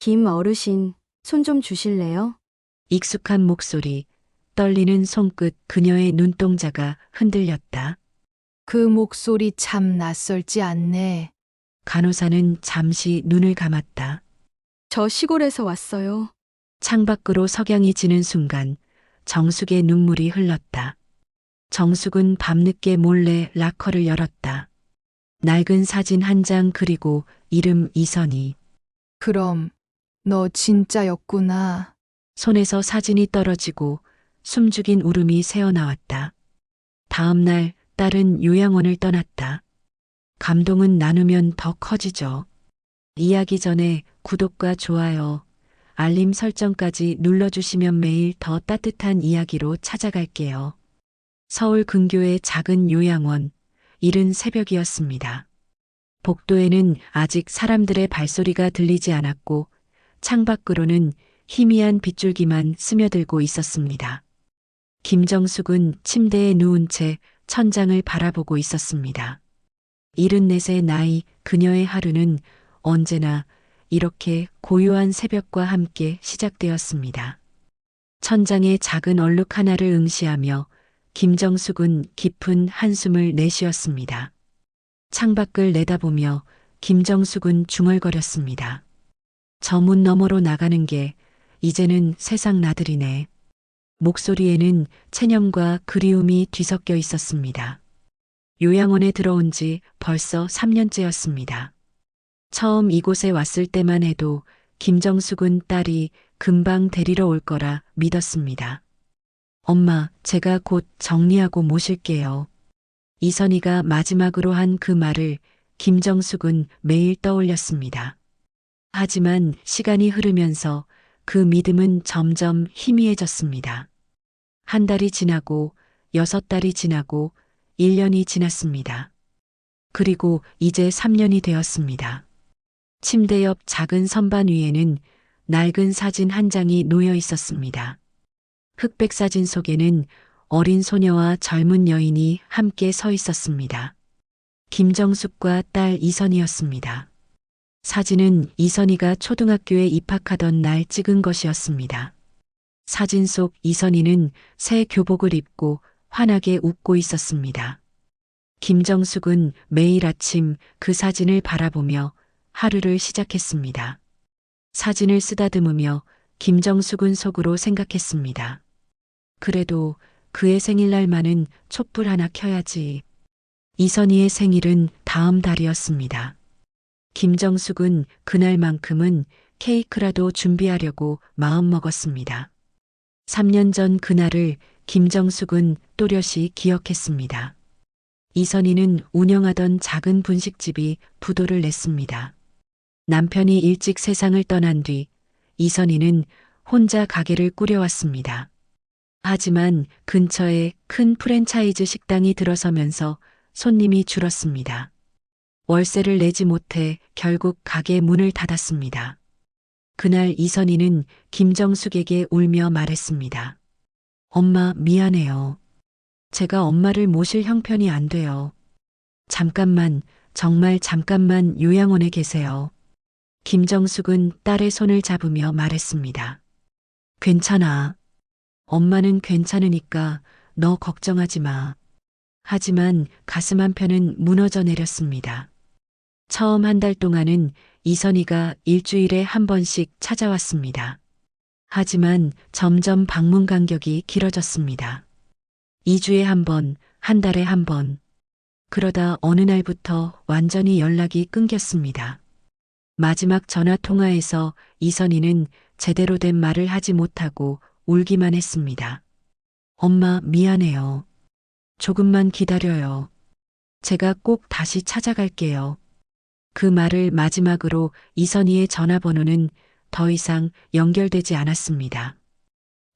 김 어르신, 손 좀 주실래요? 익숙한 목소리, 떨리는 손끝, 그녀의 눈동자가 흔들렸다. 그 목소리 참 낯설지 않네. 간호사는 잠시 눈을 감았다. 저 시골에서 왔어요. 창밖으로 석양이 지는 순간 정숙의 눈물이 흘렀다. 정숙은 밤늦게 몰래 락커를 열었다. 낡은 사진 한 장 그리고 이름 이선희. 그럼 너 진짜였구나. 손에서 사진이 떨어지고 숨죽인 울음이 새어나왔다. 다음 날 딸은 요양원을 떠났다. 감동은 나누면 더 커지죠. 이야기 전에 구독과 좋아요, 알림 설정까지 눌러주시면 매일 더 따뜻한 이야기로 찾아갈게요. 서울 근교의 작은 요양원, 이른 새벽이었습니다. 복도에는 아직 사람들의 발소리가 들리지 않았고 창밖으로는 희미한 빗줄기만 스며들고 있었습니다. 김정숙은 침대에 누운 채 천장을 바라보고 있었습니다. 74의 나이, 그녀의 하루는 언제나 이렇게 고요한 새벽과 함께 시작되었습니다. 천장에 작은 얼룩 하나를 응시하며 김정숙은 깊은 한숨을 내쉬었습니다. 창밖을 내다보며 김정숙은 중얼거렸습니다. 저 문 너머로 나가는 게 이제는 세상 나들이네. 목소리에는 체념과 그리움이 뒤섞여 있었습니다. 요양원에 들어온 지 벌써 3년째였습니다. 처음 이곳에 왔을 때만 해도 김정숙은 딸이 금방 데리러 올 거라 믿었습니다. 엄마, 제가 곧 정리하고 모실게요. 이선희가 마지막으로 한 그 말을 김정숙은 매일 떠올렸습니다. 하지만 시간이 흐르면서 그 믿음은 점점 희미해졌습니다. 한 달이 지나고 6달이 지나고 1년이 지났습니다. 그리고 이제 3년이 되었습니다. 침대 옆 작은 선반 위에는 낡은 사진 한 장이 놓여 있었습니다. 흑백 사진 속에는 어린 소녀와 젊은 여인이 함께 서 있었습니다. 김정숙과 딸 이선희였습니다. 사진은 이선희가 초등학교에 입학하던 날 찍은 것이었습니다. 사진 속 이선희는 새 교복을 입고 환하게 웃고 있었습니다. 김정숙은 매일 아침 그 사진을 바라보며 하루를 시작했습니다. 사진을 쓰다듬으며 김정숙은 속으로 생각했습니다. 그래도 그의 생일날만은 촛불 하나 켜야지. 이선희의 생일은 다음 달이었습니다. 김정숙은 그날만큼은 케이크라도 준비하려고 마음먹었습니다. 3년 전 그날을 김정숙은 또렷이 기억했습니다. 이선희는 운영하던 작은 분식집이 부도를 냈습니다. 남편이 일찍 세상을 떠난 뒤 이선희는 혼자 가게를 꾸려왔습니다. 하지만 근처에 큰 프랜차이즈 식당이 들어서면서 손님이 줄었습니다. 월세를 내지 못해 결국 가게 문을 닫았습니다. 그날 이선희는 김정숙에게 울며 말했습니다. 엄마, 미안해요. 제가 엄마를 모실 형편이 안 돼요. 잠깐만, 정말 잠깐만 요양원에 계세요. 김정숙은 딸의 손을 잡으며 말했습니다. 괜찮아. 엄마는 괜찮으니까 너 걱정하지 마. 하지만 가슴 한편은 무너져 내렸습니다. 처음 한 달 동안은 이선희가 일주일에 한 번씩 찾아왔습니다. 하지만 점점 방문 간격이 길어졌습니다. 2주에 한 번, 한 달에 한 번. 그러다 어느 날부터 완전히 연락이 끊겼습니다. 마지막 전화 통화에서 이선희는 제대로 된 말을 하지 못하고 울기만 했습니다. 엄마, 미안해요. 조금만 기다려요. 제가 꼭 다시 찾아갈게요. 그 말을 마지막으로 이선희의 전화번호는 더 이상 연결되지 않았습니다.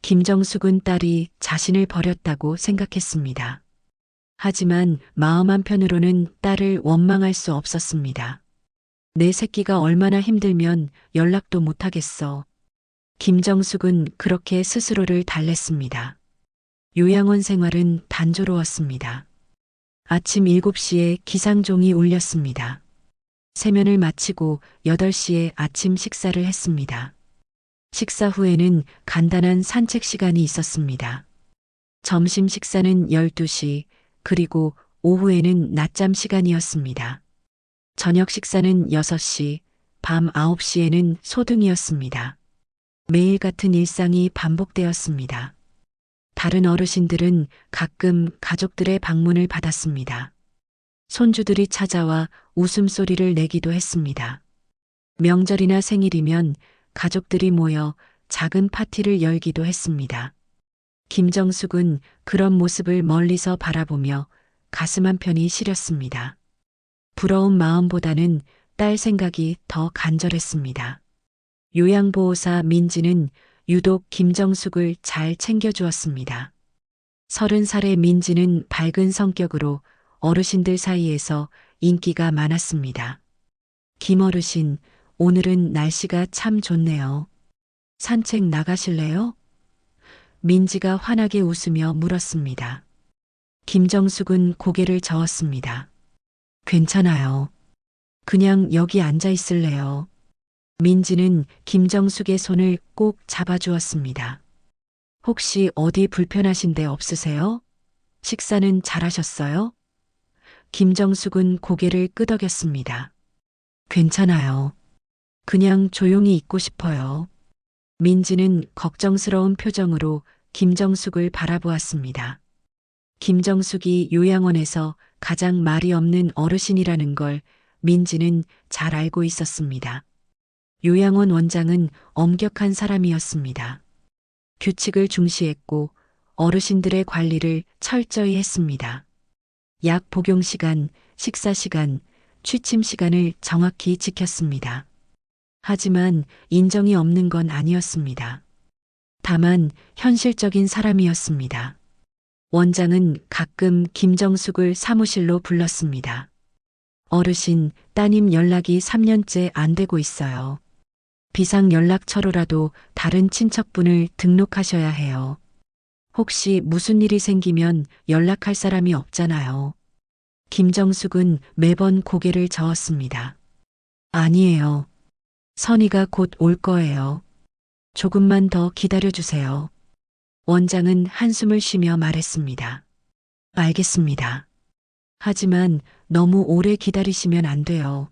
김정숙은 딸이 자신을 버렸다고 생각했습니다. 하지만 마음 한편으로는 딸을 원망할 수 없었습니다. 내 새끼가 얼마나 힘들면 연락도 못하겠어. 김정숙은 그렇게 스스로를 달랬습니다. 요양원 생활은 단조로웠습니다. 아침 7시에 기상종이 울렸습니다. 세면을 마치고 8시에 아침 식사를 했습니다. 식사 후에는 간단한 산책 시간이 있었습니다. 점심 식사는 12시, 그리고 오후에는 낮잠 시간이었습니다. 저녁 식사는 6시, 밤 9시에는 소등이었습니다. 매일 같은 일상이 반복되었습니다. 다른 어르신들은 가끔 가족들의 방문을 받았습니다. 손주들이 찾아와 웃음소리를 내기도 했습니다. 명절이나 생일이면 가족들이 모여 작은 파티를 열기도 했습니다. 김정숙은 그런 모습을 멀리서 바라보며 가슴 한편이 시렸습니다. 부러운 마음보다는 딸 생각이 더 간절했습니다. 요양보호사 민지는 유독 김정숙을 잘 챙겨주었습니다. 30살의 민지는 밝은 성격으로 어르신들 사이에서 인기가 많았습니다. 김어르신, 오늘은 날씨가 참 좋네요. 산책 나가실래요? 민지가 환하게 웃으며 물었습니다. 김정숙은 고개를 저었습니다. 괜찮아요. 그냥 여기 앉아 있을래요. 민지는 김정숙의 손을 꼭 잡아주었습니다. 혹시 어디 불편하신 데 없으세요? 식사는 잘하셨어요? 김정숙은 고개를 끄덕였습니다. 괜찮아요. 그냥 조용히 있고 싶어요. 민지는 걱정스러운 표정으로 김정숙을 바라보았습니다. 김정숙이 요양원에서 가장 말이 없는 어르신이라는 걸 민지는 잘 알고 있었습니다. 요양원 원장은 엄격한 사람이었습니다. 규칙을 중시했고 어르신들의 관리를 철저히 했습니다. 약 복용 시간, 식사 시간, 취침 시간을 정확히 지켰습니다. 하지만 인정이 없는 건 아니었습니다. 다만 현실적인 사람이었습니다. 원장은 가끔 김정숙을 사무실로 불렀습니다. 어르신, 따님 연락이 3년째 안 되고 있어요. 비상 연락처로라도 다른 친척분을 등록하셔야 해요. 혹시 무슨 일이 생기면 연락할 사람이 없잖아요. 김정숙은 매번 고개를 저었습니다. 아니에요. 선이가 곧 올 거예요. 조금만 더 기다려주세요. 원장은 한숨을 쉬며 말했습니다. 알겠습니다. 하지만 너무 오래 기다리시면 안 돼요.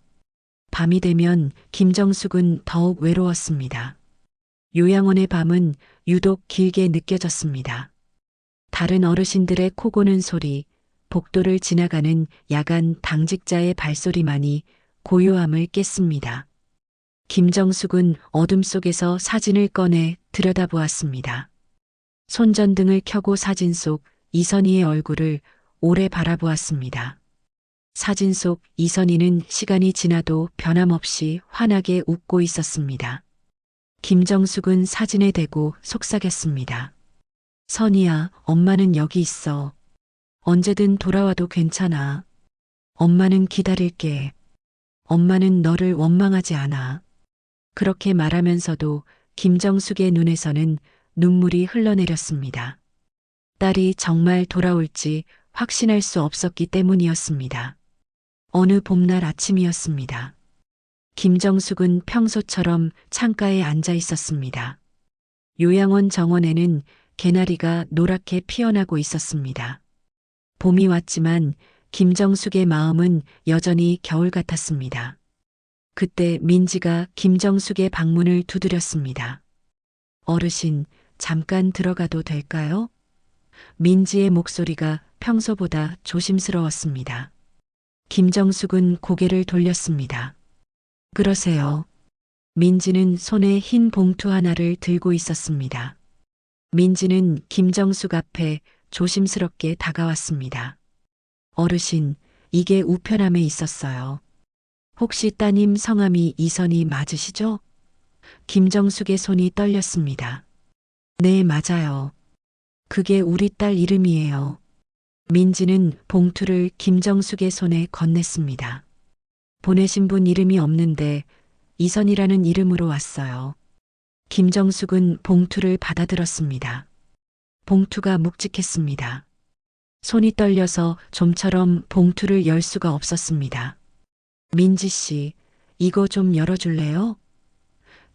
밤이 되면 김정숙은 더욱 외로웠습니다. 요양원의 밤은 유독 길게 느껴졌습니다. 다른 어르신들의 코 고는 소리, 복도를 지나가는 야간 당직자의 발소리만이 고요함을 깼습니다. 김정숙은 어둠 속에서 사진을 꺼내 들여다보았습니다. 손전등을 켜고 사진 속 이선희의 얼굴을 오래 바라보았습니다. 사진 속 이선희는 시간이 지나도 변함없이 환하게 웃고 있었습니다. 김정숙은 사진에 대고 속삭였습니다. 선희야, 엄마는 여기 있어. 언제든 돌아와도 괜찮아. 엄마는 기다릴게. 엄마는 너를 원망하지 않아. 그렇게 말하면서도 김정숙의 눈에서는 눈물이 흘러내렸습니다. 딸이 정말 돌아올지 확신할 수 없었기 때문이었습니다. 어느 봄날 아침이었습니다. 김정숙은 평소처럼 창가에 앉아 있었습니다. 요양원 정원에는 개나리가 노랗게 피어나고 있었습니다. 봄이 왔지만 김정숙의 마음은 여전히 겨울 같았습니다. 그때 민지가 김정숙의 방문을 두드렸습니다. 어르신, 잠깐 들어가도 될까요? 민지의 목소리가 평소보다 조심스러웠습니다. 김정숙은 고개를 돌렸습니다. 그러세요. 민지는 손에 흰 봉투 하나를 들고 있었습니다. 민지는 김정숙 앞에 조심스럽게 다가왔습니다. 어르신, 이게 우편함에 있었어요. 혹시 따님 성함이 이선희 맞으시죠? 김정숙의 손이 떨렸습니다. 네, 맞아요. 그게 우리 딸 이름이에요. 민지는 봉투를 김정숙의 손에 건넸습니다. 보내신 분 이름이 없는데 이선이라는 이름으로 왔어요. 김정숙은 봉투를 받아들었습니다. 봉투가 묵직했습니다. 손이 떨려서 좀처럼 봉투를 열 수가 없었습니다. 민지 씨, 이거 좀 열어줄래요?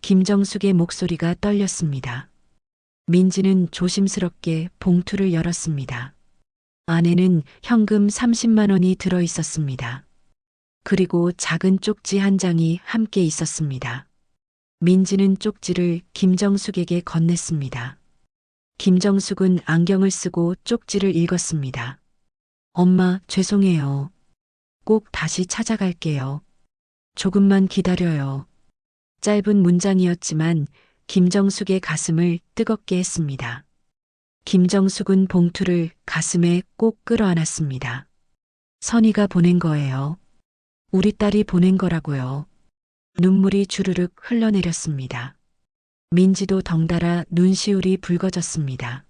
김정숙의 목소리가 떨렸습니다. 민지는 조심스럽게 봉투를 열었습니다. 안에는 현금 30만 원이 들어 있었습니다. 그리고 작은 쪽지 한 장이 함께 있었습니다. 민지는 쪽지를 김정숙에게 건넸습니다. 김정숙은 안경을 쓰고 쪽지를 읽었습니다. 엄마, 죄송해요. 꼭 다시 찾아갈게요. 조금만 기다려요. 짧은 문장이었지만 김정숙의 가슴을 뜨겁게 했습니다. 김정숙은 봉투를 가슴에 꼭 끌어안았습니다. 선이가 보낸 거예요. 우리 딸이 보낸 거라고요. 눈물이 주르륵 흘러내렸습니다. 민지도 덩달아 눈시울이 붉어졌습니다.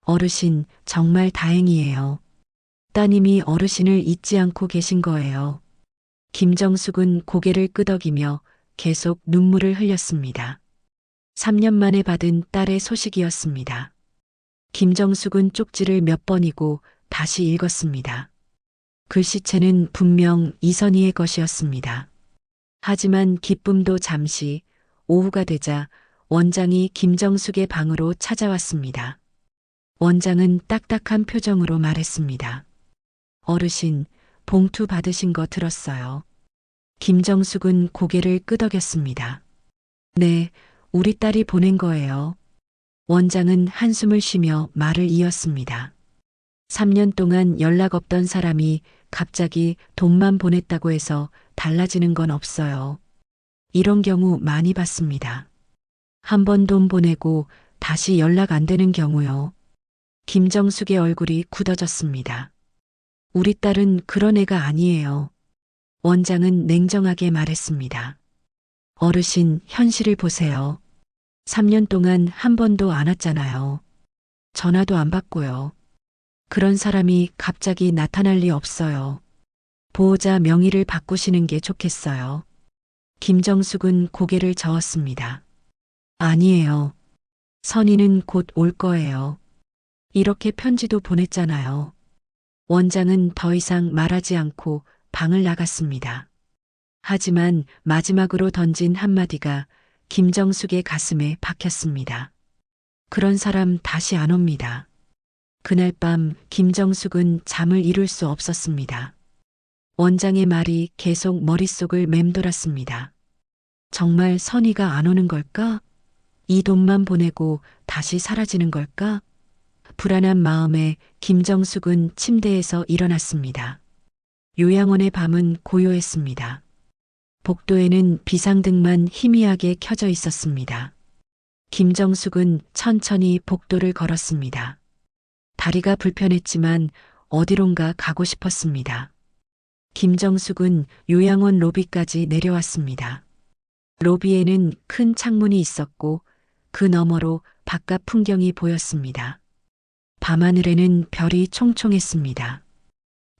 어르신, 정말 다행이에요. 따님이 어르신을 잊지 않고 계신 거예요. 김정숙은 고개를 끄덕이며 계속 눈물을 흘렸습니다. 3년 만에 받은 딸의 소식이었습니다. 김정숙은 쪽지를 몇 번이고 다시 읽었습니다. 글씨체는 분명 이선희의 것이었습니다. 하지만 기쁨도 잠시, 오후가 되자 원장이 김정숙의 방으로 찾아왔습니다. 원장은 딱딱한 표정으로 말했습니다. 어르신, 봉투 받으신 거 들었어요. 김정숙은 고개를 끄덕였습니다. 네, 우리 딸이 보낸 거예요. 원장은 한숨을 쉬며 말을 이었습니다. 3년 동안 연락 없던 사람이 갑자기 돈만 보냈다고 해서 달라지는 건 없어요. 이런 경우 많이 봤습니다. 한 번 돈 보내고 다시 연락 안 되는 경우요. 김정숙의 얼굴이 굳어졌습니다. 우리 딸은 그런 애가 아니에요. 원장은 냉정하게 말했습니다. 어르신, 현실을 보세요. 3년 동안 한 번도 안 왔잖아요. 전화도 안 받고요. 그런 사람이 갑자기 나타날 리 없어요. 보호자 명의를 바꾸시는 게 좋겠어요. 김정숙은 고개를 저었습니다. 아니에요. 선희는 곧 올 거예요. 이렇게 편지도 보냈잖아요. 원장은 더 이상 말하지 않고 방을 나갔습니다. 하지만 마지막으로 던진 한마디가 김정숙의 가슴에 박혔습니다. 그런 사람 다시 안 옵니다. 그날 밤 김정숙은 잠을 이룰 수 없었습니다. 원장의 말이 계속 머릿속을 맴돌았습니다. 정말 선희가 안 오는 걸까? 이 돈만 보내고 다시 사라지는 걸까? 불안한 마음에 김정숙은 침대에서 일어났습니다. 요양원의 밤은 고요했습니다. 복도에는 비상등만 희미하게 켜져 있었습니다. 김정숙은 천천히 복도를 걸었습니다. 다리가 불편했지만 어디론가 가고 싶었습니다. 김정숙은 요양원 로비까지 내려왔습니다. 로비에는 큰 창문이 있었고 그 너머로 바깥 풍경이 보였습니다. 밤하늘에는 별이 총총했습니다.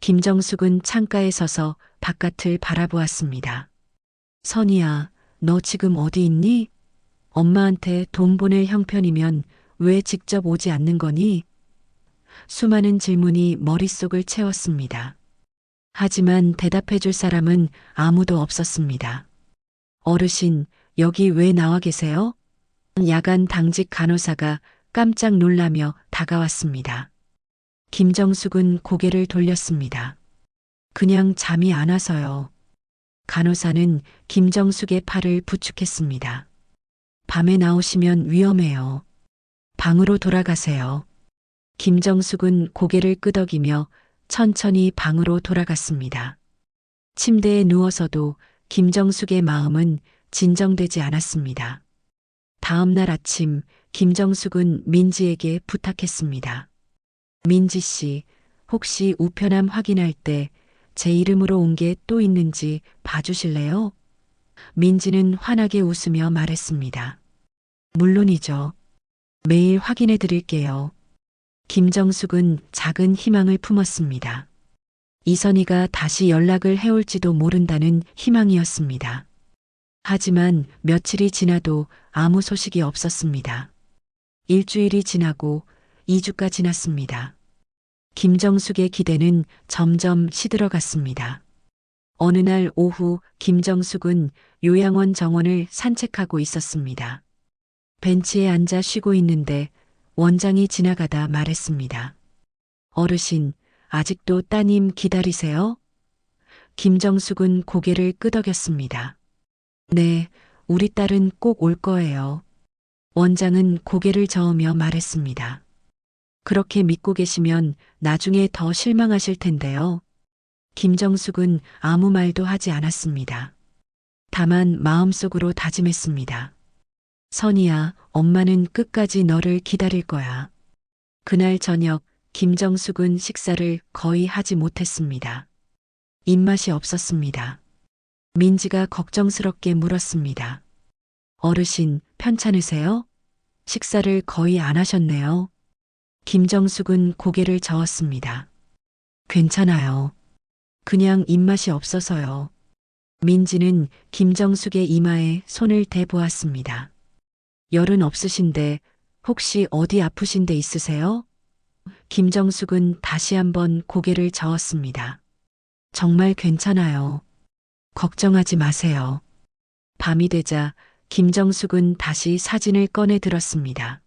김정숙은 창가에 서서 바깥을 바라보았습니다. 선희야, 너 지금 어디 있니? 엄마한테 돈 보낼 형편이면 왜 직접 오지 않는 거니? 수많은 질문이 머릿속을 채웠습니다. 하지만 대답해 줄 사람은 아무도 없었습니다. 어르신, 여기 왜 나와 계세요? 야간 당직 간호사가 깜짝 놀라며 다가왔습니다. 김정숙은 고개를 돌렸습니다. 그냥 잠이 안 와서요. 간호사는 김정숙의 팔을 부축했습니다. 밤에 나오시면 위험해요. 방으로 돌아가세요. 김정숙은 고개를 끄덕이며 천천히 방으로 돌아갔습니다. 침대에 누워서도 김정숙의 마음은 진정되지 않았습니다. 다음 날 아침 김정숙은 민지에게 부탁했습니다. 민지 씨, 혹시 우편함 확인할 때 제 이름으로 온 게 또 있는지 봐주실래요? 민지는 환하게 웃으며 말했습니다. 물론이죠. 매일 확인해 드릴게요. 김정숙은 작은 희망을 품었습니다. 이선희가 다시 연락을 해올지도 모른다는 희망이었습니다. 하지만 며칠이 지나도 아무 소식이 없었습니다. 일주일이 지나고 2주가 지났습니다. 김정숙의 기대는 점점 시들어갔습니다. 어느 날 오후 김정숙은 요양원 정원을 산책하고 있었습니다. 벤치에 앉아 쉬고 있는데 원장이 지나가다 말했습니다. 어르신, 아직도 따님 기다리세요? 김정숙은 고개를 끄덕였습니다. 네, 우리 딸은 꼭 올 거예요. 원장은 고개를 저으며 말했습니다. 그렇게 믿고 계시면 나중에 더 실망하실 텐데요. 김정숙은 아무 말도 하지 않았습니다. 다만 마음속으로 다짐했습니다. 선이야, 엄마는 끝까지 너를 기다릴 거야. 그날 저녁 김정숙은 식사를 거의 하지 못했습니다. 입맛이 없었습니다. 민지가 걱정스럽게 물었습니다. 어르신, 편찮으세요? 식사를 거의 안 하셨네요. 김정숙은 고개를 저었습니다. 괜찮아요. 그냥 입맛이 없어서요. 민지는 김정숙의 이마에 손을 대보았습니다. 열은 없으신데 혹시 어디 아프신 데 있으세요? 김정숙은 다시 한번 고개를 저었습니다. 정말 괜찮아요. 걱정하지 마세요. 밤이 되자 김정숙은 다시 사진을 꺼내 들었습니다.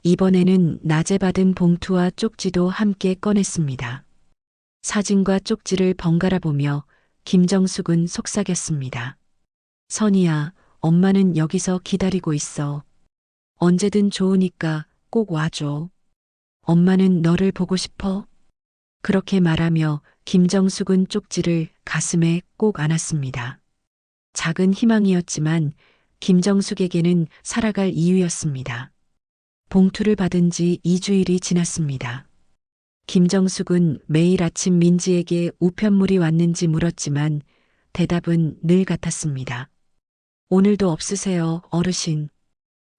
이번에는 낮에 받은 봉투와 쪽지도 함께 꺼냈습니다. 사진과 쪽지를 번갈아 보며 김정숙은 속삭였습니다. 선이야, 엄마는 여기서 기다리고 있어. 언제든 좋으니까 꼭 와줘. 엄마는 너를 보고 싶어. 그렇게 말하며 김정숙은 쪽지를 가슴에 꼭 안았습니다. 작은 희망이었지만 김정숙에게는 살아갈 이유였습니다. 봉투를 받은 지 2주일이 지났습니다. 김정숙은 매일 아침 민지에게 우편물이 왔는지 물었지만 대답은 늘 같았습니다. 오늘도 없으세요, 어르신.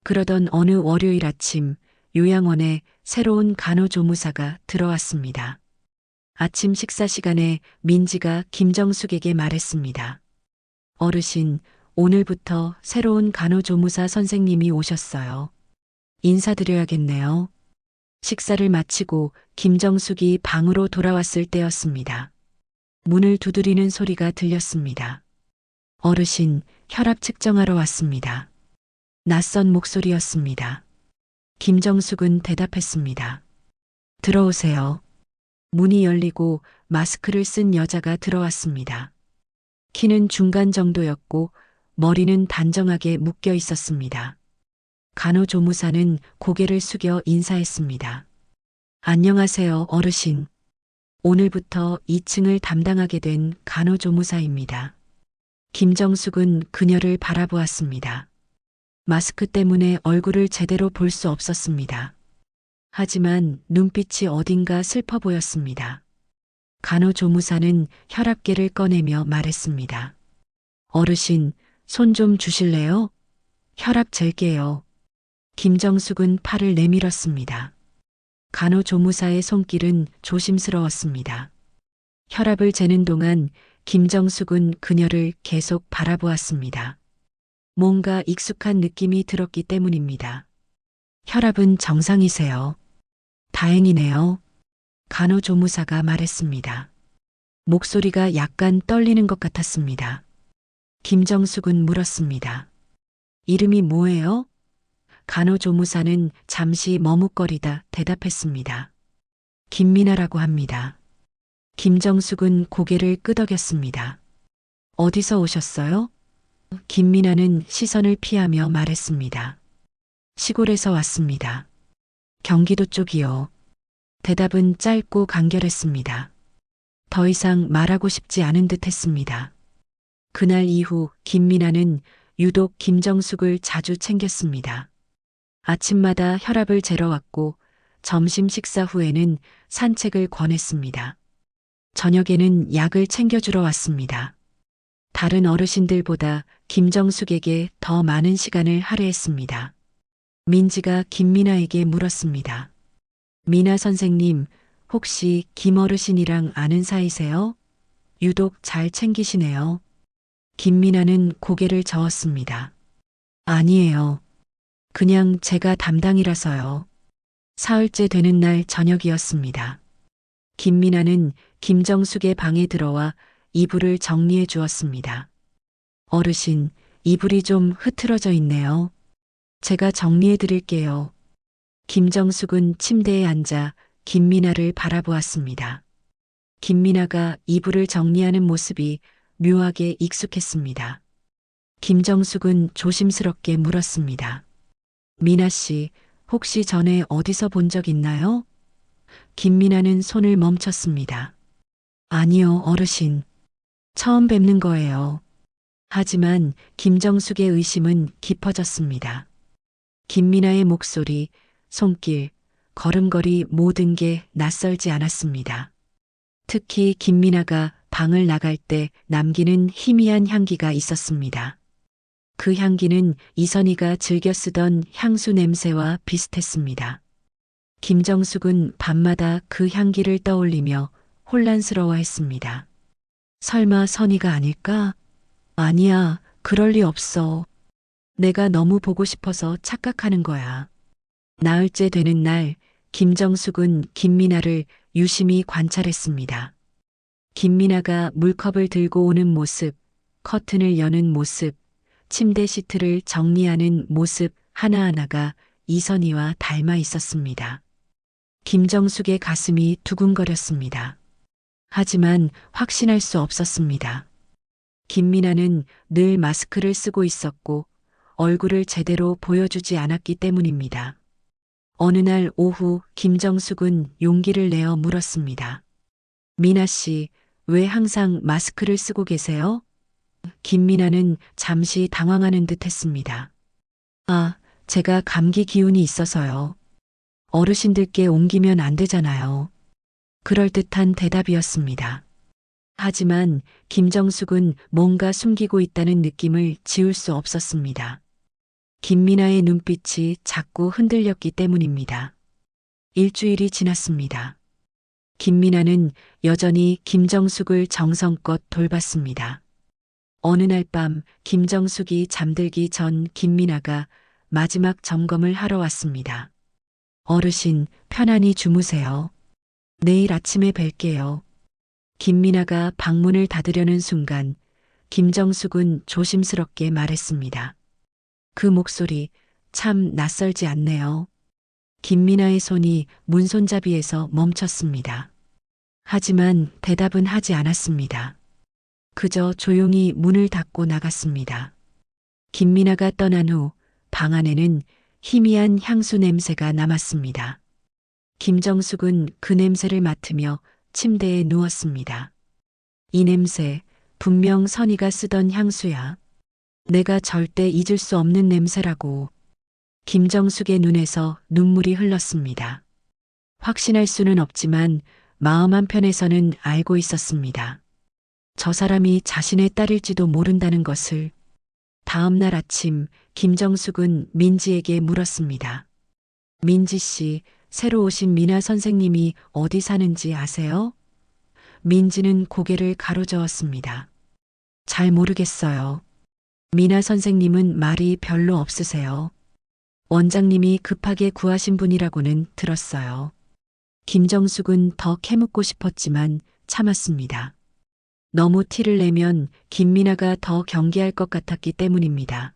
그러던 어느 월요일 아침 요양원에 새로운 간호조무사가 들어왔습니다. 아침 식사 시간에 민지가 김정숙에게 말했습니다. 어르신, 오늘부터 새로운 간호조무사 선생님이 오셨어요. 인사드려야겠네요. 식사를 마치고 김정숙이 방으로 돌아왔을 때였습니다. 문을 두드리는 소리가 들렸습니다. 어르신, 혈압 측정하러 왔습니다. 낯선 목소리였습니다. 김정숙은 대답했습니다. 들어오세요. 문이 열리고 마스크를 쓴 여자가 들어왔습니다. 키는 중간 정도였고 머리는 단정하게 묶여 있었습니다. 간호조무사는 고개를 숙여 인사했습니다. 안녕하세요, 어르신. 오늘부터 2층을 담당하게 된 간호조무사입니다. 김정숙은 그녀를 바라보았습니다. 마스크 때문에 얼굴을 제대로 볼 수 없었습니다. 하지만 눈빛이 어딘가 슬퍼 보였습니다. 간호조무사는 혈압계를 꺼내며 말했습니다. 어르신, 손 좀 주실래요? 혈압 잴게요. 김정숙은 팔을 내밀었습니다. 간호조무사의 손길은 조심스러웠습니다. 혈압을 재는 동안 김정숙은 그녀를 계속 바라보았습니다. 뭔가 익숙한 느낌이 들었기 때문입니다. 혈압은 정상이세요. 다행이네요. 간호조무사가 말했습니다. 목소리가 약간 떨리는 것 같았습니다. 김정숙은 물었습니다. 이름이 뭐예요? 간호조무사는 잠시 머뭇거리다 대답했습니다. 김미나라고 합니다. 김정숙은 고개를 끄덕였습니다. 어디서 오셨어요? 김미나는 시선을 피하며 말했습니다. 시골에서 왔습니다. 경기도 쪽이요. 대답은 짧고 간결했습니다. 더 이상 말하고 싶지 않은 듯 했습니다. 그날 이후 김미나는 유독 김정숙을 자주 챙겼습니다. 아침마다 혈압을 재러 왔고 점심 식사 후에는 산책을 권했습니다. 저녁에는 약을 챙겨주러 왔습니다. 다른 어르신들보다 김정숙에게 더 많은 시간을 할애했습니다. 민지가 김미나에게 물었습니다. 미나 선생님, 혹시 김 어르신이랑 아는 사이세요? 유독 잘 챙기시네요. 김미나는 고개를 저었습니다. 아니에요. 그냥 제가 담당이라서요. 사흘째 되는 날 저녁이었습니다. 김미나는 김정숙의 방에 들어와 이불을 정리해 주었습니다. 어르신, 이불이 좀 흐트러져 있네요. 제가 정리해 드릴게요. 김정숙은 침대에 앉아 김미나를 바라보았습니다. 김미나가 이불을 정리하는 모습이 묘하게 익숙했습니다. 김정숙은 조심스럽게 물었습니다. 미나 씨, 혹시 전에 어디서 본 적 있나요? 김미나는 손을 멈췄습니다. 아니요, 어르신. 처음 뵙는 거예요. 하지만 김정숙의 의심은 깊어졌습니다. 김미나의 목소리, 손길, 걸음걸이 모든 게 낯설지 않았습니다. 특히 김미나가 방을 나갈 때 남기는 희미한 향기가 있었습니다. 그 향기는 이선희가 즐겨 쓰던 향수 냄새와 비슷했습니다. 김정숙은 밤마다 그 향기를 떠올리며 혼란스러워했습니다. 설마 선희가 아닐까? 아니야, 그럴 리 없어. 내가 너무 보고 싶어서 착각하는 거야. 나흘째 되는 날, 김정숙은 김미나를 유심히 관찰했습니다. 김미나가 물컵을 들고 오는 모습, 커튼을 여는 모습, 침대 시트를 정리하는 모습 하나하나가 이선희와 닮아 있었습니다. 김정숙의 가슴이 두근거렸습니다. 하지만 확신할 수 없었습니다. 김미나는 늘 마스크를 쓰고 있었고 얼굴을 제대로 보여주지 않았기 때문입니다. 어느 날 오후 김정숙은 용기를 내어 물었습니다. 미나 씨, 왜 항상 마스크를 쓰고 계세요? 김미나는 잠시 당황하는 듯 했습니다. 아, 제가 감기 기운이 있어서요. 어르신들께 옮기면 안 되잖아요. 그럴듯한 대답이었습니다. 하지만 김정숙은 뭔가 숨기고 있다는 느낌을 지울 수 없었습니다. 김미나의 눈빛이 자꾸 흔들렸기 때문입니다. 일주일이 지났습니다. 김미나는 여전히 김정숙을 정성껏 돌봤습니다. 어느 날 밤 김정숙이 잠들기 전 김미나가 마지막 점검을 하러 왔습니다. 어르신, 편안히 주무세요. 내일 아침에 뵐게요. 김미나가 방문을 닫으려는 순간 김정숙은 조심스럽게 말했습니다. 그 목소리 참 낯설지 않네요. 김미나의 손이 문손잡이에서 멈췄습니다. 하지만 대답은 하지 않았습니다. 그저 조용히 문을 닫고 나갔습니다. 김미나가 떠난 후 방 안에는 희미한 향수 냄새가 남았습니다. 김정숙은 그 냄새를 맡으며 침대에 누웠습니다. 이 냄새, 분명 선희가 쓰던 향수야. 내가 절대 잊을 수 없는 냄새라고. 김정숙의 눈에서 눈물이 흘렀습니다. 확신할 수는 없지만 마음 한편에서는 알고 있었습니다. 저 사람이 자신의 딸일지도 모른다는 것을. 다음 날 아침 김정숙은 민지에게 물었습니다. 민지 씨, 새로 오신 미나 선생님이 어디 사는지 아세요? 민지는 고개를 가로저었습니다. 잘 모르겠어요. 미나 선생님은 말이 별로 없으세요. 원장님이 급하게 구하신 분이라고는 들었어요. 김정숙은 더 캐묻고 싶었지만 참았습니다. 너무 티를 내면 김미나가 더 경계할 것 같았기 때문입니다.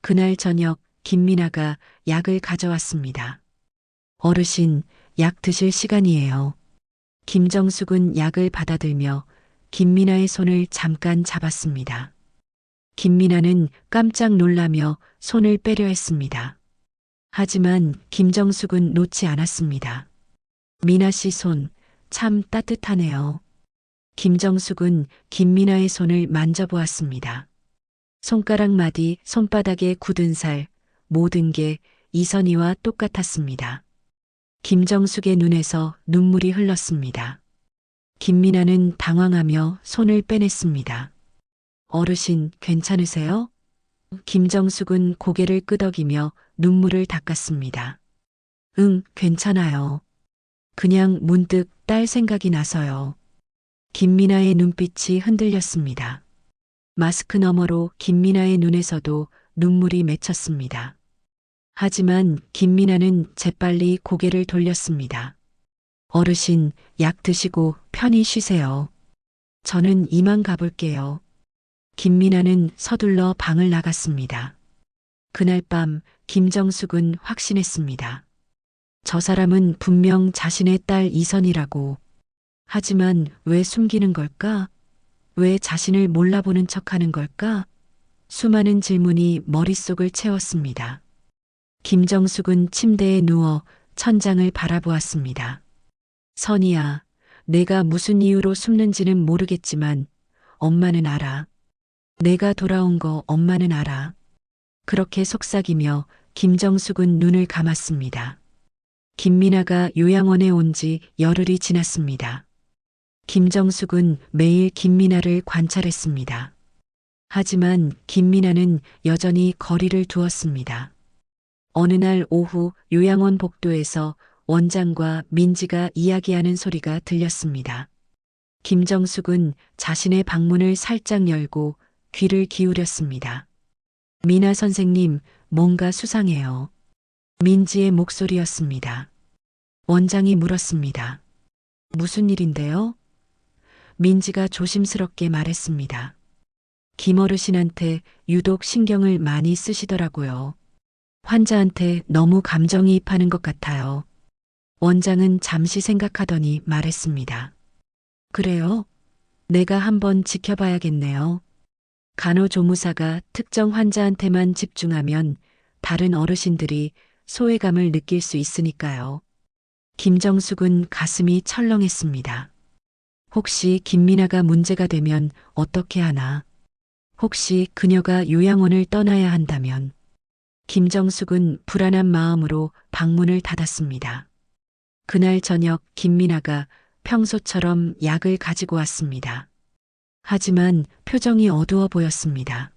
그날 저녁 김미나가 약을 가져왔습니다. 어르신, 약 드실 시간이에요. 김정숙은 약을 받아들며 김미나의 손을 잠깐 잡았습니다. 김미나는 깜짝 놀라며 손을 빼려 했습니다. 하지만 김정숙은 놓지 않았습니다. 미나 씨 손, 참 따뜻하네요. 김정숙은 김미나의 손을 만져보았습니다. 손가락 마디, 손바닥에 굳은 살, 모든 게 이선희와 똑같았습니다. 김정숙의 눈에서 눈물이 흘렀습니다. 김미나는 당황하며 손을 빼냈습니다. 어르신, 괜찮으세요? 김정숙은 고개를 끄덕이며 눈물을 닦았습니다. 응, 괜찮아요. 그냥 문득 딸 생각이 나서요. 김미나의 눈빛이 흔들렸습니다. 마스크 너머로 김미나의 눈에서도 눈물이 맺혔습니다. 하지만 김미나는 재빨리 고개를 돌렸습니다. 어르신, 약 드시고 편히 쉬세요. 저는 이만 가볼게요. 김미나는 서둘러 방을 나갔습니다. 그날 밤 김정숙은 확신했습니다. 저 사람은 분명 자신의 딸 이선이라고. 하지만 왜 숨기는 걸까? 왜 자신을 몰라보는 척하는 걸까? 수많은 질문이 머릿속을 채웠습니다. 김정숙은 침대에 누워 천장을 바라보았습니다. 선이야, 내가 무슨 이유로 숨는지는 모르겠지만 엄마는 알아. 내가 돌아온 거 엄마는 알아. 그렇게 속삭이며 김정숙은 눈을 감았습니다. 김미나가 요양원에 온 지 열흘이 지났습니다. 김정숙은 매일 김미나를 관찰했습니다. 하지만 김미나는 여전히 거리를 두었습니다. 어느 날 오후 요양원 복도에서 원장과 민지가 이야기하는 소리가 들렸습니다. 김정숙은 자신의 방문을 살짝 열고 귀를 기울였습니다. 미나 선생님, 뭔가 수상해요. 민지의 목소리였습니다. 원장이 물었습니다. 무슨 일인데요? 민지가 조심스럽게 말했습니다. 김어르신한테 유독 신경을 많이 쓰시더라고요. 환자한테 너무 감정이입하는 것 같아요. 원장은 잠시 생각하더니 말했습니다. 그래요? 내가 한번 지켜봐야겠네요. 간호조무사가 특정 환자한테만 집중하면 다른 어르신들이 소외감을 느낄 수 있으니까요. 김정숙은 가슴이 철렁했습니다. 혹시 김미나가 문제가 되면 어떻게 하나? 혹시 그녀가 요양원을 떠나야 한다면? 김정숙은 불안한 마음으로 방문을 닫았습니다. 그날 저녁 김미나가 평소처럼 약을 가지고 왔습니다. 하지만 표정이 어두워 보였습니다.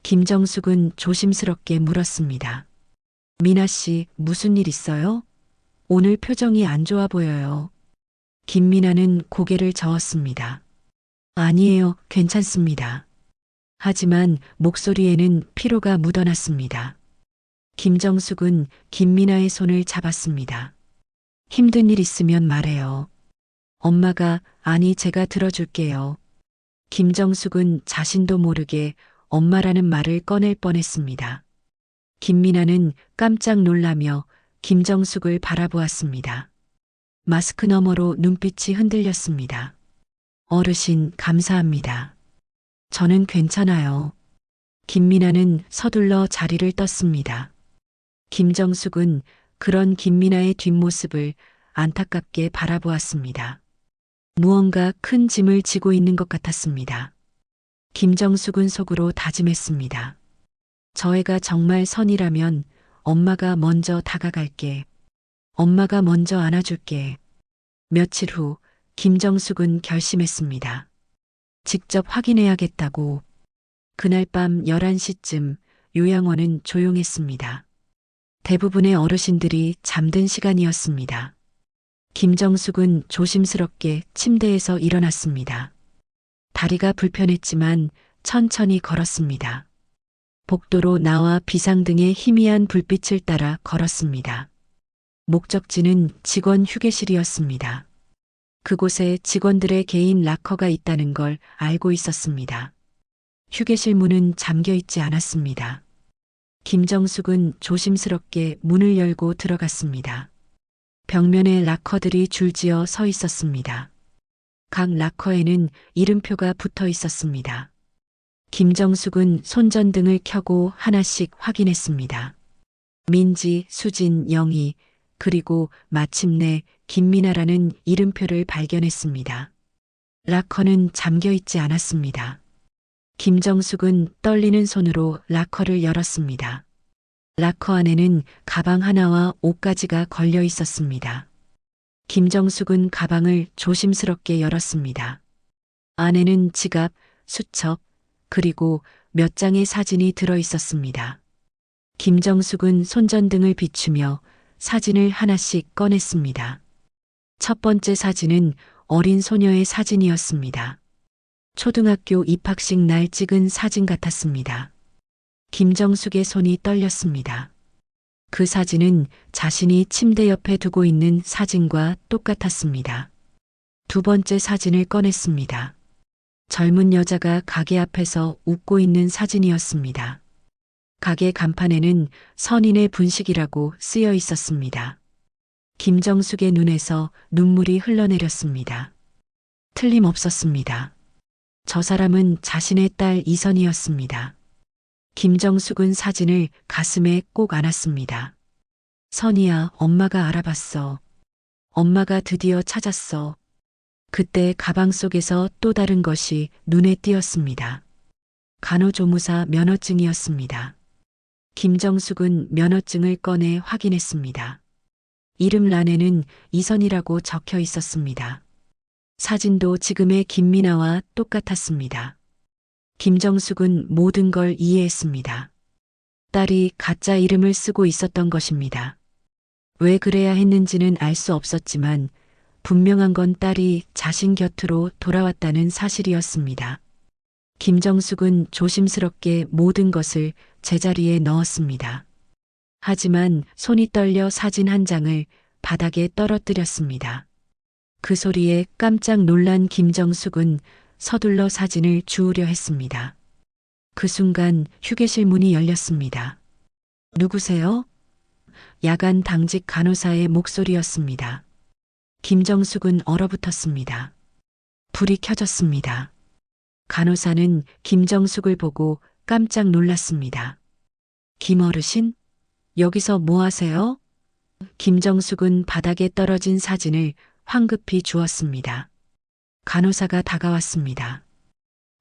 김정숙은 조심스럽게 물었습니다. 미나 씨, 무슨 일 있어요? 오늘 표정이 안 좋아 보여요. 김미나는 고개를 저었습니다. 아니에요, 괜찮습니다. 하지만 목소리에는 피로가 묻어났습니다. 김정숙은 김미나의 손을 잡았습니다. 힘든 일 있으면 말해요. 엄마가, 아니 제가 들어줄게요. 김정숙은 자신도 모르게 엄마라는 말을 꺼낼 뻔했습니다. 김미나는 깜짝 놀라며 김정숙을 바라보았습니다. 마스크 너머로 눈빛이 흔들렸습니다. 어르신, 감사합니다. 저는 괜찮아요. 김미나는 서둘러 자리를 떴습니다. 김정숙은 그런 김미나의 뒷모습을 안타깝게 바라보았습니다. 무언가 큰 짐을 지고 있는 것 같았습니다. 김정숙은 속으로 다짐했습니다. 저 애가 정말 선이라면 엄마가 먼저 다가갈게. 엄마가 먼저 안아줄게. 며칠 후 김정숙은 결심했습니다. 직접 확인해야겠다고. 그날 밤 11시쯤 요양원은 조용했습니다. 대부분의 어르신들이 잠든 시간이었습니다. 김정숙은 조심스럽게 침대에서 일어났습니다. 다리가 불편했지만 천천히 걸었습니다. 복도로 나와 비상등의 희미한 불빛을 따라 걸었습니다. 목적지는 직원 휴게실이었습니다. 그곳에 직원들의 개인 락커가 있다는 걸 알고 있었습니다. 휴게실 문은 잠겨 있지 않았습니다. 김정숙은 조심스럽게 문을 열고 들어갔습니다. 벽면에 락커들이 줄지어 서 있었습니다. 각 락커에는 이름표가 붙어 있었습니다. 김정숙은 손전등을 켜고 하나씩 확인했습니다. 민지, 수진, 영희, 그리고 마침내 김미나라는 이름표를 발견했습니다. 락커는 잠겨 있지 않았습니다. 김정숙은 떨리는 손으로 락커를 열었습니다. 락커 안에는 가방 하나와 옷가지가 걸려 있었습니다. 김정숙은 가방을 조심스럽게 열었습니다. 안에는 지갑, 수첩, 그리고 몇 장의 사진이 들어 있었습니다. 김정숙은 손전등을 비추며 사진을 하나씩 꺼냈습니다. 첫 번째 사진은 어린 소녀의 사진이었습니다. 초등학교 입학식 날 찍은 사진 같았습니다. 김정숙의 손이 떨렸습니다. 그 사진은 자신이 침대 옆에 두고 있는 사진과 똑같았습니다. 두 번째 사진을 꺼냈습니다. 젊은 여자가 가게 앞에서 웃고 있는 사진이었습니다. 가게 간판에는 선인의 분식이라고 쓰여 있었습니다. 김정숙의 눈에서 눈물이 흘러내렸습니다. 틀림없었습니다. 저 사람은 자신의 딸 이선이었습니다. 김정숙은 사진을 가슴에 꼭 안았습니다. 선이야, 엄마가 알아봤어. 엄마가 드디어 찾았어. 그때 가방 속에서 또 다른 것이 눈에 띄었습니다. 간호조무사 면허증이었습니다. 김정숙은 면허증을 꺼내 확인했습니다. 이름란에는 이선이라고 적혀 있었습니다. 사진도 지금의 김미나와 똑같았습니다. 김정숙은 모든 걸 이해했습니다. 딸이 가짜 이름을 쓰고 있었던 것입니다. 왜 그래야 했는지는 알 수 없었지만 분명한 건 딸이 자신 곁으로 돌아왔다는 사실이었습니다. 김정숙은 조심스럽게 모든 것을 제자리에 넣었습니다. 하지만 손이 떨려 사진 한 장을 바닥에 떨어뜨렸습니다. 그 소리에 깜짝 놀란 김정숙은 서둘러 사진을 주우려 했습니다. 그 순간 휴게실 문이 열렸습니다. 누구세요? 야간 당직 간호사의 목소리였습니다. 김정숙은 얼어붙었습니다. 불이 켜졌습니다. 간호사는 김정숙을 보고 깜짝 놀랐습니다. 김어르신? 여기서 뭐 하세요? 김정숙은 바닥에 떨어진 사진을 황급히 주웠습니다. 간호사가 다가왔습니다.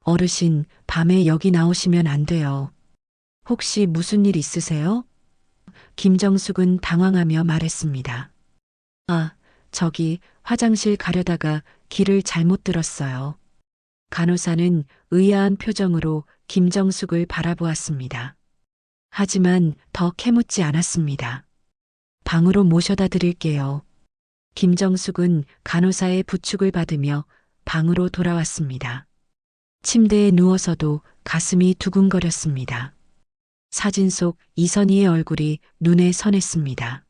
어르신, 밤에 여기 나오시면 안 돼요. 혹시 무슨 일 있으세요? 김정숙은 당황하며 말했습니다. 아, 저기 화장실 가려다가 길을 잘못 들었어요. 간호사는 의아한 표정으로 김정숙을 바라보았습니다. 하지만 더 캐묻지 않았습니다. 방으로 모셔다 드릴게요. 김정숙은 간호사의 부축을 받으며 방으로 돌아왔습니다. 침대에 누워서도 가슴이 두근거렸습니다. 사진 속 이선희의 얼굴이 눈에 선했습니다.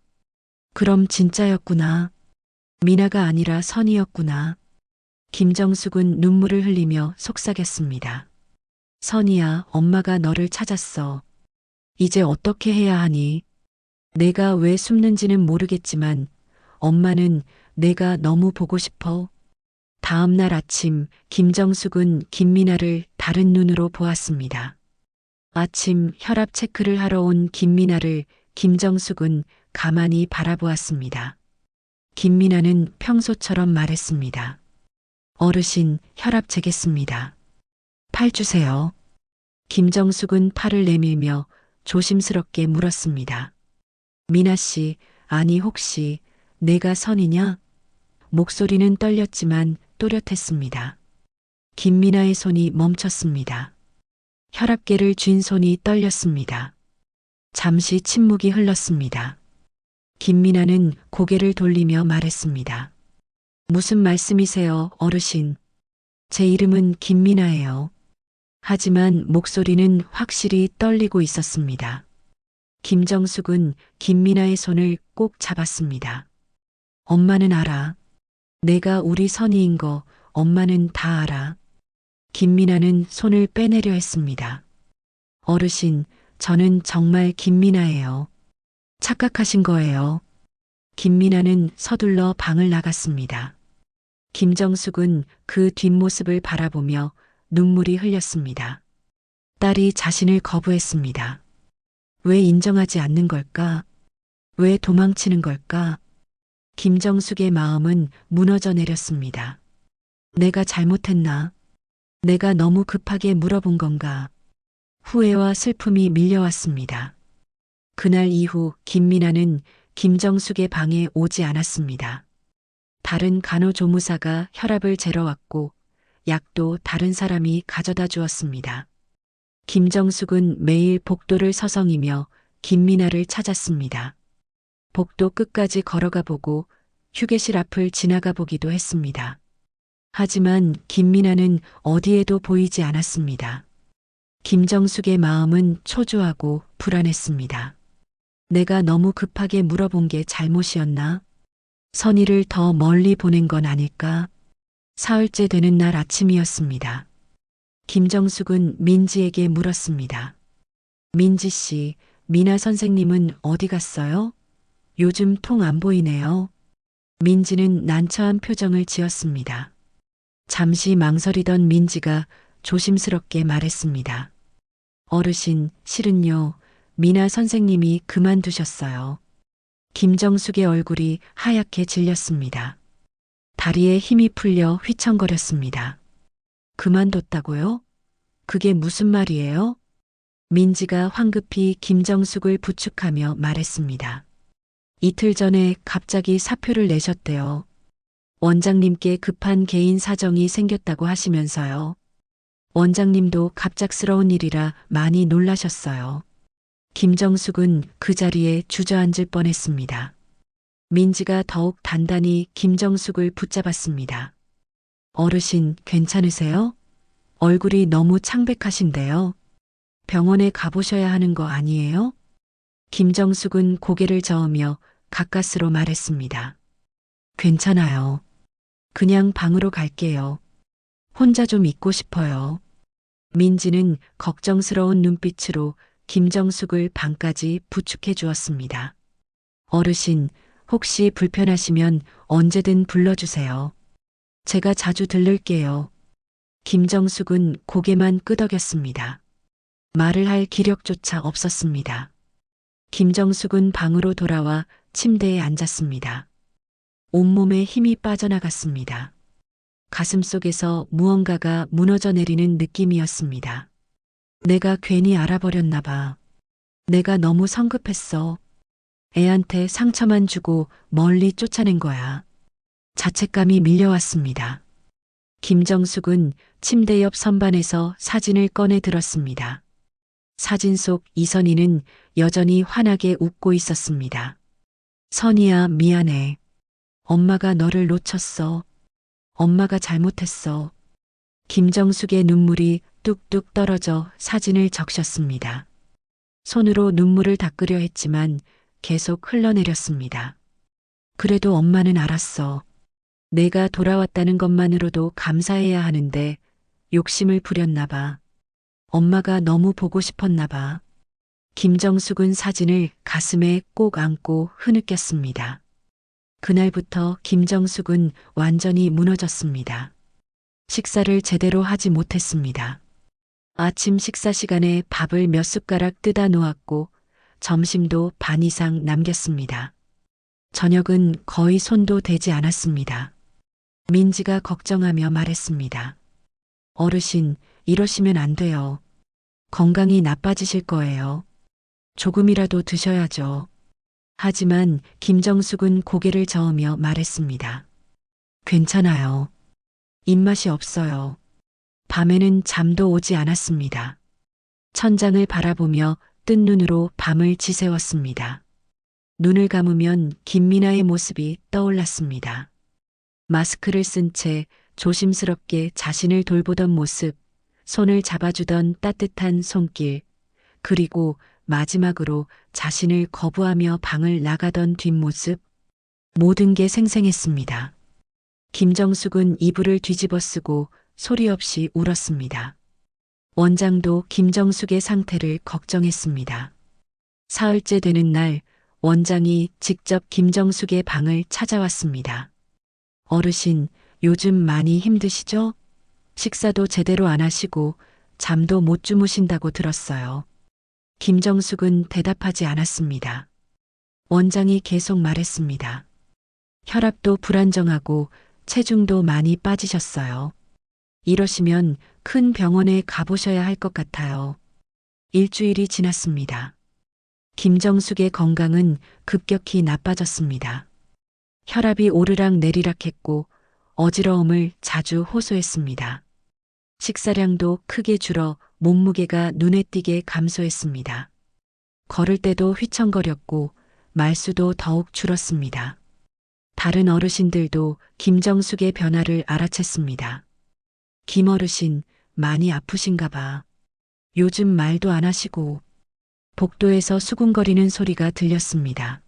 그럼 진짜였구나. 미나가 아니라 선이었구나. 김정숙은 눈물을 흘리며 속삭였습니다. 선이야, 엄마가 너를 찾았어. 이제 어떻게 해야 하니? 내가 왜 숨는지는 모르겠지만 엄마는 내가 너무 보고 싶어. 다음 날 아침 김정숙은 김미나를 다른 눈으로 보았습니다. 아침 혈압 체크를 하러 온 김미나를 김정숙은 가만히 바라보았습니다. 김미나는 평소처럼 말했습니다. 어르신, 혈압 재겠습니다. 팔 주세요. 김정숙은 팔을 내밀며 조심스럽게 물었습니다. 미나 씨, 아니 혹시 내가 선이냐? 목소리는 떨렸지만 또렷했습니다. 김미나의 손이 멈췄습니다. 혈압계를 쥔 손이 떨렸습니다. 잠시 침묵이 흘렀습니다. 김미나는 고개를 돌리며 말했습니다. 무슨 말씀이세요, 어르신? 제 이름은 김미나예요. 하지만 목소리는 확실히 떨리고 있었습니다. 김정숙은 김미나의 손을 꼭 잡았습니다. 엄마는 알아. 내가 우리 선이인 거 엄마는 다 알아. 김미나는 손을 빼내려 했습니다. 어르신, 저는 정말 김미나예요. 착각하신 거예요. 김미나는 서둘러 방을 나갔습니다. 김정숙은 그 뒷모습을 바라보며 눈물이 흘렸습니다. 딸이 자신을 거부했습니다. 왜 인정하지 않는 걸까? 왜 도망치는 걸까? 김정숙의 마음은 무너져 내렸습니다. 내가 잘못했나? 내가 너무 급하게 물어본 건가? 후회와 슬픔이 밀려왔습니다. 그날 이후 김미나는 김정숙의 방에 오지 않았습니다. 다른 간호조무사가 혈압을 재러 왔고 약도 다른 사람이 가져다 주었습니다. 김정숙은 매일 복도를 서성이며 김미나를 찾았습니다. 복도 끝까지 걸어가 보고 휴게실 앞을 지나가 보기도 했습니다. 하지만 김미나는 어디에도 보이지 않았습니다. 김정숙의 마음은 초조하고 불안했습니다. 내가 너무 급하게 물어본 게 잘못이었나? 선이를 더 멀리 보낸 건 아닐까? 사흘째 되는 날 아침이었습니다. 김정숙은 민지에게 물었습니다. 민지 씨, 미나 선생님은 어디 갔어요? 요즘 통 안 보이네요. 민지는 난처한 표정을 지었습니다. 잠시 망설이던 민지가 조심스럽게 말했습니다. 어르신, 실은요, 미나 선생님이 그만두셨어요. 김정숙의 얼굴이 하얗게 질렸습니다. 다리에 힘이 풀려 휘청거렸습니다. 그만뒀다고요? 그게 무슨 말이에요? 민지가 황급히 김정숙을 부축하며 말했습니다. 이틀 전에 갑자기 사표를 내셨대요. 원장님께 급한 개인 사정이 생겼다고 하시면서요. 원장님도 갑작스러운 일이라 많이 놀라셨어요. 김정숙은 그 자리에 주저앉을 뻔했습니다. 민지가 더욱 단단히 김정숙을 붙잡았습니다. 어르신, 괜찮으세요? 얼굴이 너무 창백하신데요. 병원에 가보셔야 하는 거 아니에요? 김정숙은 고개를 저으며 가까스로 말했습니다. 괜찮아요. 그냥 방으로 갈게요. 혼자 좀 있고 싶어요. 민지는 걱정스러운 눈빛으로 김정숙을 방까지 부축해 주었습니다. 어르신, 혹시 불편하시면 언제든 불러주세요. 제가 자주 들를게요. 김정숙은 고개만 끄덕였습니다. 말을 할 기력조차 없었습니다. 김정숙은 방으로 돌아와 침대에 앉았습니다. 온몸에 힘이 빠져나갔습니다. 가슴속에서 무언가가 무너져 내리는 느낌이었습니다. 내가 괜히 알아버렸나 봐. 내가 너무 성급했어. 애한테 상처만 주고 멀리 쫓아낸 거야. 자책감이 밀려왔습니다. 김정숙은 침대 옆 선반에서 사진을 꺼내 들었습니다. 사진 속 이선희는 여전히 환하게 웃고 있었습니다. 선희야, 미안해. 엄마가 너를 놓쳤어. 엄마가 잘못했어. 김정숙의 눈물이 뚝뚝 떨어져 사진을 적셨습니다. 손으로 눈물을 닦으려 했지만 계속 흘러내렸습니다. 그래도 엄마는 알았어. 내가 돌아왔다는 것만으로도 감사해야 하는데 욕심을 부렸나 봐. 엄마가 너무 보고 싶었나 봐. 김정숙은 사진을 가슴에 꼭 안고 흐느꼈습니다. 그날부터 김정숙은 완전히 무너졌습니다. 식사를 제대로 하지 못했습니다. 아침 식사 시간에 밥을 몇 숟가락 뜯어 놓았고 점심도 반 이상 남겼습니다. 저녁은 거의 손도 대지 않았습니다. 민지가 걱정하며 말했습니다. 어르신, 이러시면 안 돼요. 건강이 나빠지실 거예요. 조금이라도 드셔야죠. 하지만 김정숙은 고개를 저으며 말했습니다. 괜찮아요. 입맛이 없어요. 밤에는 잠도 오지 않았습니다. 천장을 바라보며 뜬 눈으로 밤을 지새웠습니다. 눈을 감으면 김미나의 모습이 떠올랐습니다. 마스크를 쓴 채 조심스럽게 자신을 돌보던 모습, 손을 잡아주던 따뜻한 손길, 그리고 마지막으로 자신을 거부하며 방을 나가던 뒷모습, 모든 게 생생했습니다. 김정숙은 이불을 뒤집어 쓰고 소리 없이 울었습니다. 원장도 김정숙의 상태를 걱정했습니다. 사흘째 되는 날, 원장이 직접 김정숙의 방을 찾아왔습니다. 어르신, 요즘 많이 힘드시죠? 식사도 제대로 안 하시고 잠도 못 주무신다고 들었어요. 김정숙은 대답하지 않았습니다. 원장이 계속 말했습니다. 혈압도 불안정하고 체중도 많이 빠지셨어요. 이러시면 큰 병원에 가보셔야 할 것 같아요. 일주일이 지났습니다. 김정숙의 건강은 급격히 나빠졌습니다. 혈압이 오르락 내리락 했고 어지러움을 자주 호소했습니다. 식사량도 크게 줄어 몸무게가 눈에 띄게 감소했습니다. 걸을 때도 휘청거렸고 말수도 더욱 줄었습니다. 다른 어르신들도 김정숙의 변화를 알아챘습니다. 김어르신, 많이 아프신가 봐. 요즘 말도 안 하시고. 복도에서 수군거리는 소리가 들렸습니다.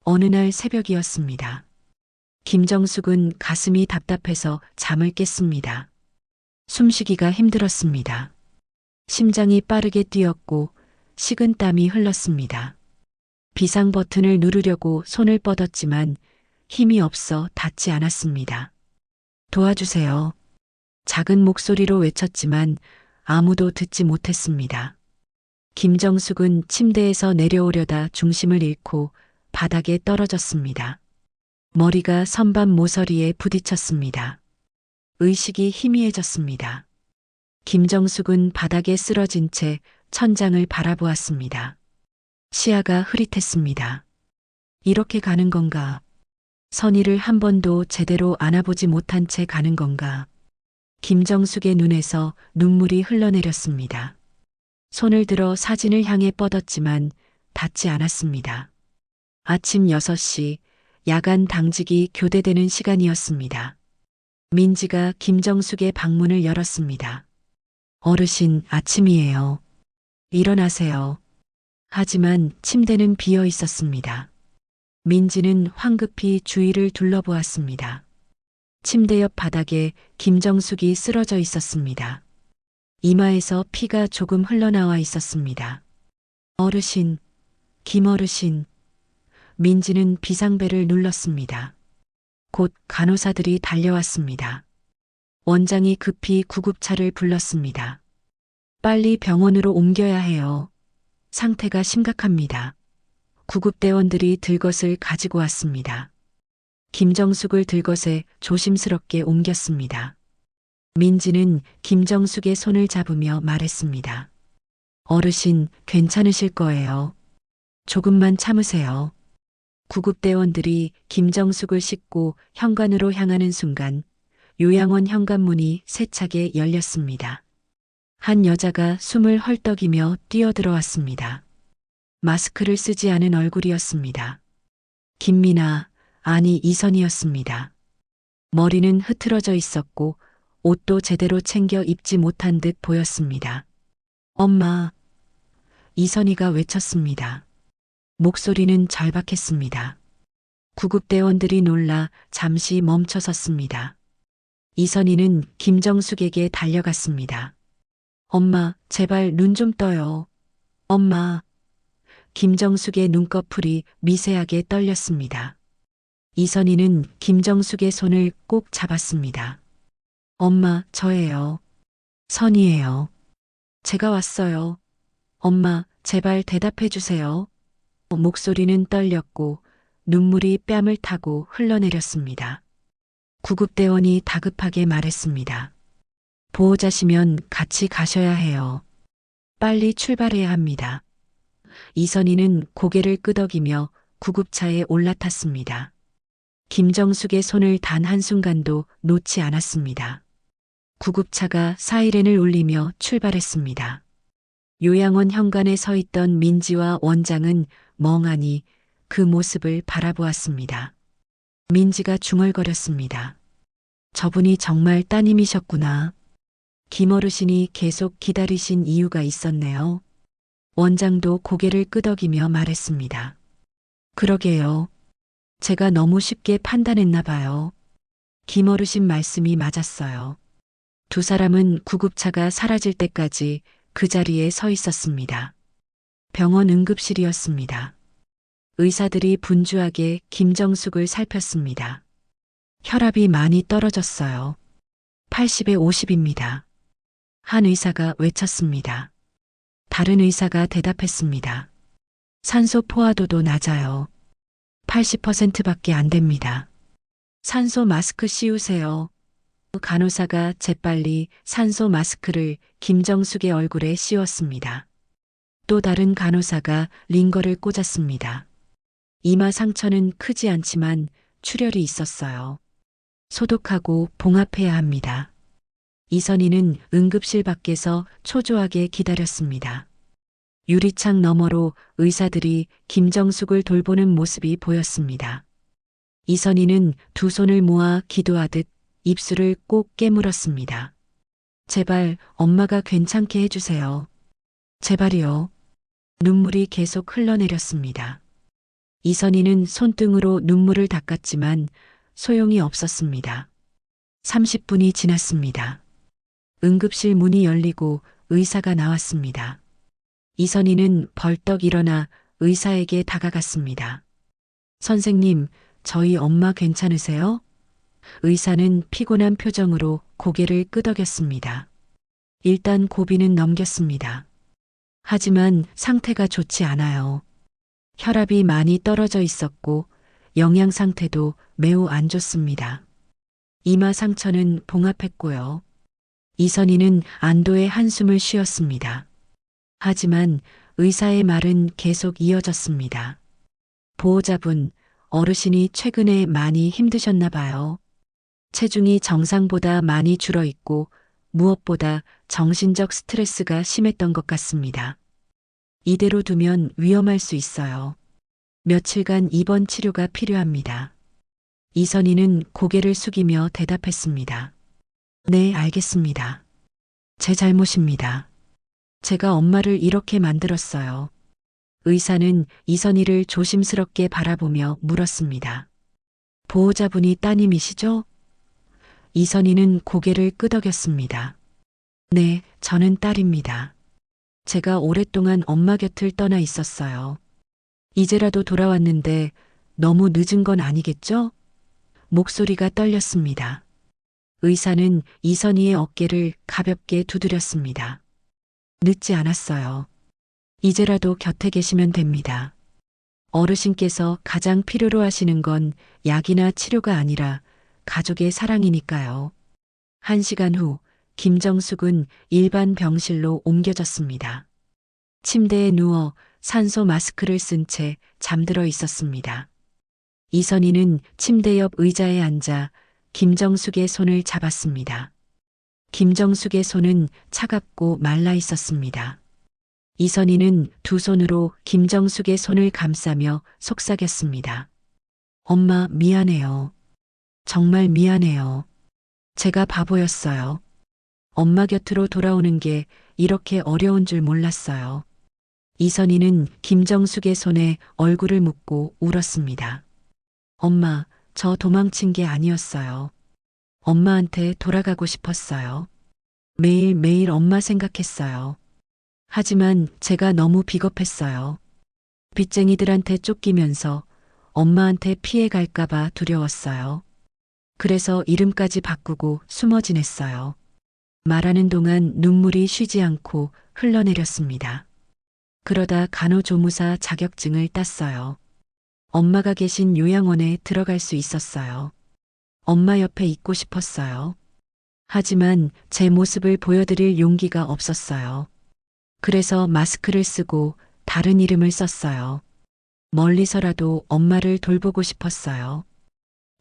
어느 날 새벽이었습니다. 김정숙은 가슴이 답답해서 잠을 깼습니다. 숨쉬기가 힘들었습니다. 심장이 빠르게 뛰었고 식은 땀이 흘렀습니다. 비상 버튼을 누르려고 손을 뻗었지만 힘이 없어 닿지 않았습니다. 도와주세요. 작은 목소리로 외쳤지만 아무도 듣지 못했습니다. 김정숙은 침대에서 내려오려다 중심을 잃고 바닥에 떨어졌습니다. 머리가 선반 모서리에 부딪혔습니다. 의식이 희미해졌습니다. 김정숙은 바닥에 쓰러진 채 천장을 바라보았습니다. 시야가 흐릿했습니다. 이렇게 가는 건가? 선의를 한 번도 제대로 안아보지 못한 채 가는 건가? 김정숙의 눈에서 눈물이 흘러내렸습니다. 손을 들어 사진을 향해 뻗었지만 닿지 않았습니다. 아침 6시 야간 당직이 교대되는 시간이었습니다. 민지가 김정숙의 방문을 열었습니다. 어르신, 아침이에요. 일어나세요. 하지만 침대는 비어 있었습니다. 민지는 황급히 주위를 둘러보았습니다. 침대 옆 바닥에 김정숙이 쓰러져 있었습니다. 이마에서 피가 조금 흘러나와 있었습니다. 어르신, 김어르신. 민지는 비상벨을 눌렀습니다. 곧 간호사들이 달려왔습니다. 원장이 급히 구급차를 불렀습니다. 빨리 병원으로 옮겨야 해요. 상태가 심각합니다. 구급대원들이 들것을 가지고 왔습니다. 김정숙을 들것에 조심스럽게 옮겼습니다. 민지는 김정숙의 손을 잡으며 말했습니다. 어르신, 괜찮으실 거예요. 조금만 참으세요. 구급대원들이 김정숙을 싣고 현관으로 향하는 순간 요양원 현관문이 세차게 열렸습니다. 한 여자가 숨을 헐떡이며 뛰어들어왔습니다. 마스크를 쓰지 않은 얼굴이었습니다. 김미나, 아니 이선이었습니다. 머리는 흐트러져 있었고 옷도 제대로 챙겨 입지 못한 듯 보였습니다. 엄마, 이선이가 외쳤습니다. 목소리는 절박했습니다. 구급대원들이 놀라 잠시 멈춰섰습니다. 이선희는 김정숙에게 달려갔습니다. 엄마, 제발 눈 좀 떠요. 엄마. 김정숙의 눈꺼풀이 미세하게 떨렸습니다. 이선희는 김정숙의 손을 꼭 잡았습니다. 엄마, 저예요. 선이에요. 제가 왔어요. 엄마, 제발 대답해 주세요. 목소리는 떨렸고 눈물이 뺨을 타고 흘러내렸습니다. 구급대원이 다급하게 말했습니다. 보호자시면 같이 가셔야 해요. 빨리 출발해야 합니다. 이선희는 고개를 끄덕이며 구급차에 올라탔습니다. 김정숙의 손을 단 한순간도 놓지 않았습니다. 구급차가 사이렌을 울리며 출발했습니다. 요양원 현관에 서 있던 민지와 원장은 멍하니 그 모습을 바라보았습니다. 민지가 중얼거렸습니다. 저분이 정말 따님이셨구나. 김어르신이 계속 기다리신 이유가 있었네요. 원장도 고개를 끄덕이며 말했습니다. 그러게요. 제가 너무 쉽게 판단했나 봐요. 김어르신 말씀이 맞았어요. 두 사람은 구급차가 사라질 때까지 그 자리에 서 있었습니다. 병원 응급실이었습니다. 의사들이 분주하게 김정숙을 살폈습니다. 혈압이 많이 떨어졌어요. 80에 50입니다. 한 의사가 외쳤습니다. 다른 의사가 대답했습니다. 산소 포화도도 낮아요. 80%밖에 안 됩니다. 산소 마스크 씌우세요. 간호사가 재빨리 산소 마스크를 김정숙의 얼굴에 씌웠습니다. 또 다른 간호사가 링거를 꽂았습니다. 이마 상처는 크지 않지만 출혈이 있었어요. 소독하고 봉합해야 합니다. 이선희는 응급실 밖에서 초조하게 기다렸습니다. 유리창 너머로 의사들이 김정숙을 돌보는 모습이 보였습니다. 이선희는 두 손을 모아 기도하듯 입술을 꼭 깨물었습니다. 제발 엄마가 괜찮게 해주세요. 제발이요. 눈물이 계속 흘러내렸습니다. 이선희는 손등으로 눈물을 닦았지만 소용이 없었습니다. 30분이 지났습니다. 응급실 문이 열리고 의사가 나왔습니다. 이선희는 벌떡 일어나 의사에게 다가갔습니다. 선생님, 저희 엄마 괜찮으세요? 의사는 피곤한 표정으로 고개를 끄덕였습니다. 일단 고비는 넘겼습니다. 하지만 상태가 좋지 않아요. 혈압이 많이 떨어져 있었고 영양 상태도 매우 안 좋습니다. 이마 상처는 봉합했고요. 이선희는 안도의 한숨을 쉬었습니다. 하지만 의사의 말은 계속 이어졌습니다. 보호자분, 어르신이 최근에 많이 힘드셨나 봐요. 체중이 정상보다 많이 줄어 있고 무엇보다 정신적 스트레스가 심했던 것 같습니다. 이대로 두면 위험할 수 있어요. 며칠간 입원 치료가 필요합니다. 이선희는 고개를 숙이며 대답했습니다. 네, 알겠습니다. 제 잘못입니다. 제가 엄마를 이렇게 만들었어요. 의사는 이선희를 조심스럽게 바라보며 물었습니다. 보호자분이 따님이시죠? 이선희는 고개를 끄덕였습니다. 네, 저는 딸입니다. 제가 오랫동안 엄마 곁을 떠나 있었어요. 이제라도 돌아왔는데 너무 늦은 건 아니겠죠? 목소리가 떨렸습니다. 의사는 이선희의 어깨를 가볍게 두드렸습니다. 늦지 않았어요. 이제라도 곁에 계시면 됩니다. 어르신께서 가장 필요로 하시는 건 약이나 치료가 아니라 가족의 사랑이니까요. 1시간 후 김정숙은 일반 병실로 옮겨졌습니다. 침대에 누워 산소 마스크를 쓴 채 잠들어 있었습니다. 이선희는 침대 옆 의자에 앉아 김정숙의 손을 잡았습니다. 김정숙의 손은 차갑고 말라 있었습니다. 이선희는 두 손으로 김정숙의 손을 감싸며 속삭였습니다. 엄마, 미안해요. 정말 미안해요. 제가 바보였어요. 엄마 곁으로 돌아오는 게 이렇게 어려운 줄 몰랐어요. 이선희는 김정숙의 손에 얼굴을 묻고 울었습니다. 엄마, 저 도망친 게 아니었어요. 엄마한테 돌아가고 싶었어요. 매일매일 엄마 생각했어요. 하지만 제가 너무 비겁했어요. 빚쟁이들한테 쫓기면서 엄마한테 피해 갈까봐 두려웠어요. 그래서 이름까지 바꾸고 숨어 지냈어요. 말하는 동안 눈물이 쉬지 않고 흘러내렸습니다. 그러다 간호조무사 자격증을 땄어요. 엄마가 계신 요양원에 들어갈 수 있었어요. 엄마 옆에 있고 싶었어요. 하지만 제 모습을 보여드릴 용기가 없었어요. 그래서 마스크를 쓰고 다른 이름을 썼어요. 멀리서라도 엄마를 돌보고 싶었어요.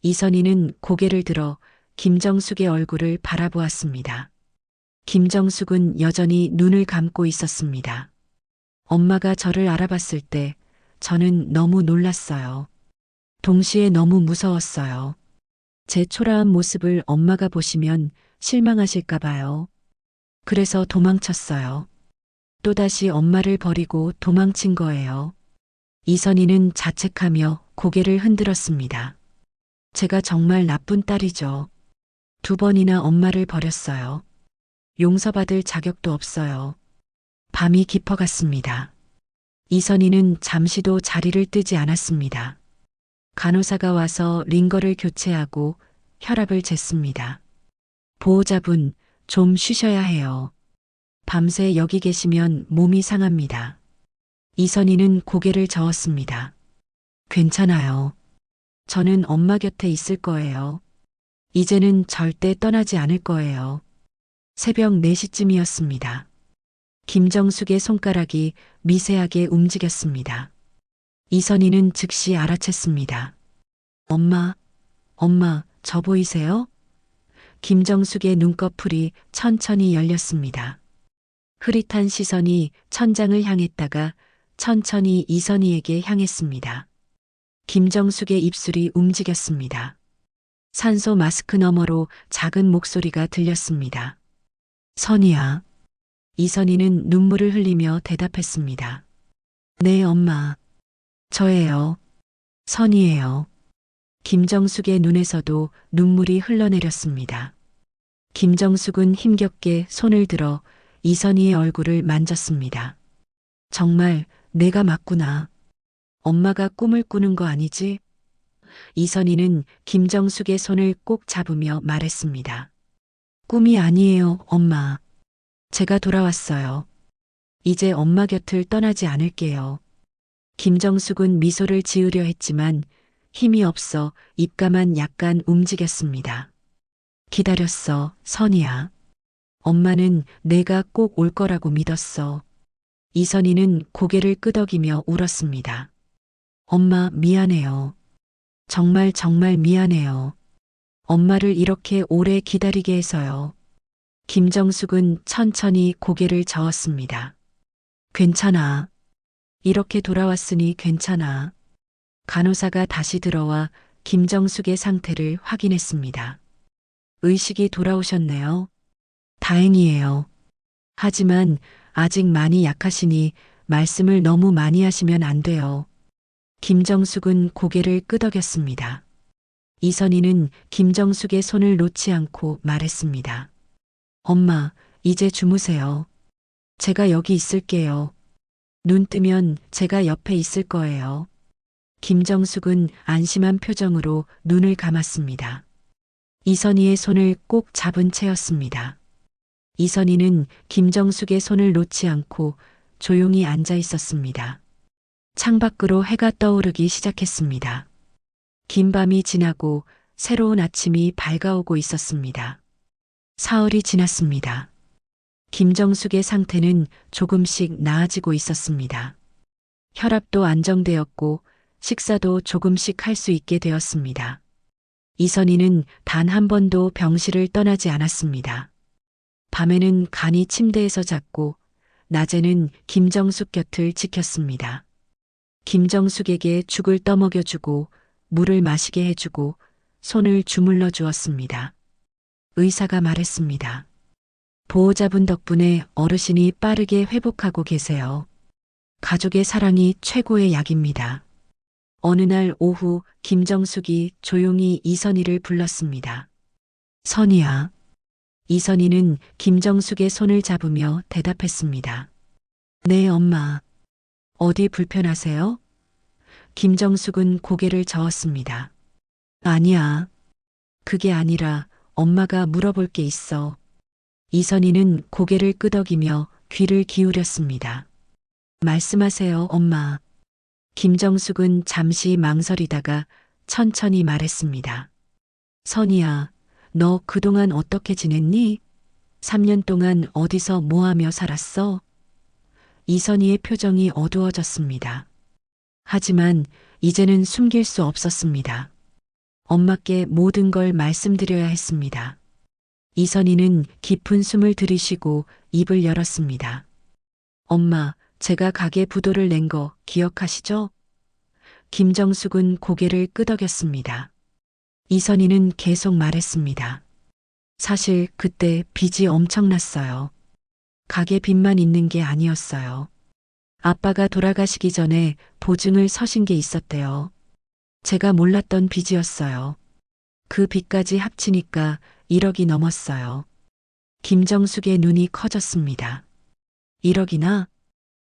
이선희는 고개를 들어 김정숙의 얼굴을 바라보았습니다. 김정숙은 여전히 눈을 감고 있었습니다. 엄마가 저를 알아봤을 때 저는 너무 놀랐어요. 동시에 너무 무서웠어요. 제 초라한 모습을 엄마가 보시면 실망하실까 봐요. 그래서 도망쳤어요. 또다시 엄마를 버리고 도망친 거예요. 이선희는 자책하며 고개를 흔들었습니다. 제가 정말 나쁜 딸이죠. 2번이나 엄마를 버렸어요. 용서받을 자격도 없어요. 밤이 깊어갔습니다. 이선희는 잠시도 자리를 뜨지 않았습니다. 간호사가 와서 링거를 교체하고 혈압을 쟀습니다. 보호자분, 좀 쉬셔야 해요. 밤새 여기 계시면 몸이 상합니다. 이선희는 고개를 저었습니다. 괜찮아요. 저는 엄마 곁에 있을 거예요. 이제는 절대 떠나지 않을 거예요. 새벽 4시쯤이었습니다. 김정숙의 손가락이 미세하게 움직였습니다. 이선희는 즉시 알아챘습니다. 엄마, 저 보이세요? 김정숙의 눈꺼풀이 천천히 열렸습니다. 흐릿한 시선이 천장을 향했다가 천천히 이선희에게 향했습니다. 김정숙의 입술이 움직였습니다. 산소 마스크 너머로 작은 목소리가 들렸습니다. 선희야. 이선희는 눈물을 흘리며 대답했습니다. 네, 엄마. 저예요. 선희예요. 김정숙의 눈에서도 눈물이 흘러내렸습니다. 김정숙은 힘겹게 손을 들어 이선희의 얼굴을 만졌습니다. 정말 내가 맞구나. 엄마가 꿈을 꾸는 거 아니지? 이선희는 김정숙의 손을 꼭 잡으며 말했습니다. 꿈이 아니에요, 엄마. 제가 돌아왔어요. 이제 엄마 곁을 떠나지 않을게요. 김정숙은 미소를 지으려 했지만 힘이 없어 입가만 약간 움직였습니다. 기다렸어, 선희야. 엄마는 내가 꼭 올 거라고 믿었어. 이선희는 고개를 끄덕이며 울었습니다. 엄마 미안해요. 정말 정말 미안해요. 엄마를 이렇게 오래 기다리게 해서요. 김정숙은 천천히 고개를 저었습니다. 괜찮아. 이렇게 돌아왔으니 괜찮아. 간호사가 다시 들어와 김정숙의 상태를 확인했습니다. 의식이 돌아오셨네요. 다행이에요. 하지만 아직 많이 약하시니 말씀을 너무 많이 하시면 안 돼요. 김정숙은 고개를 끄덕였습니다. 이선희는 김정숙의 손을 놓지 않고 말했습니다. 엄마, 이제 주무세요. 제가 여기 있을게요. 눈 뜨면 제가 옆에 있을 거예요. 김정숙은 안심한 표정으로 눈을 감았습니다. 이선희의 손을 꼭 잡은 채였습니다. 이선희는 김정숙의 손을 놓지 않고 조용히 앉아 있었습니다. 창밖으로 해가 떠오르기 시작했습니다. 긴 밤이 지나고 새로운 아침이 밝아오고 있었습니다. 사흘이 지났습니다. 김정숙의 상태는 조금씩 나아지고 있었습니다. 혈압도 안정되었고 식사도 조금씩 할 수 있게 되었습니다. 이선희는 단 한 번도 병실을 떠나지 않았습니다. 밤에는 간이 침대에서 잤고 낮에는 김정숙 곁을 지켰습니다. 김정숙에게 죽을 떠먹여주고 물을 마시게 해주고 손을 주물러 주었습니다. 의사가 말했습니다. 보호자분 덕분에 어르신이 빠르게 회복하고 계세요. 가족의 사랑이 최고의 약입니다. 어느 날 오후 김정숙이 조용히 이선희를 불렀습니다. 선희야. 이선희는 김정숙의 손을 잡으며 대답했습니다. 네, 엄마. 어디 불편하세요? 김정숙은 고개를 저었습니다. 아니야. 그게 아니라 엄마가 물어볼 게 있어. 이선희는 고개를 끄덕이며 귀를 기울였습니다. 말씀하세요, 엄마. 김정숙은 잠시 망설이다가 천천히 말했습니다. 선희야, 너 그동안 어떻게 지냈니? 3년 동안 어디서 뭐하며 살았어? 이선희의 표정이 어두워졌습니다. 하지만 이제는 숨길 수 없었습니다. 엄마께 모든 걸 말씀드려야 했습니다. 이선희는 깊은 숨을 들이쉬고 입을 열었습니다. 엄마, 제가 가게 부도를 낸 거 기억하시죠? 김정숙은 고개를 끄덕였습니다. 이선희는 계속 말했습니다. 사실 그때 빚이 엄청났어요. 가게 빚만 있는 게 아니었어요. 아빠가 돌아가시기 전에 보증을 서신 게 있었대요. 제가 몰랐던 빚이었어요. 그 빚까지 합치니까 1억이 넘었어요. 김정숙의 눈이 커졌습니다. 1억이나?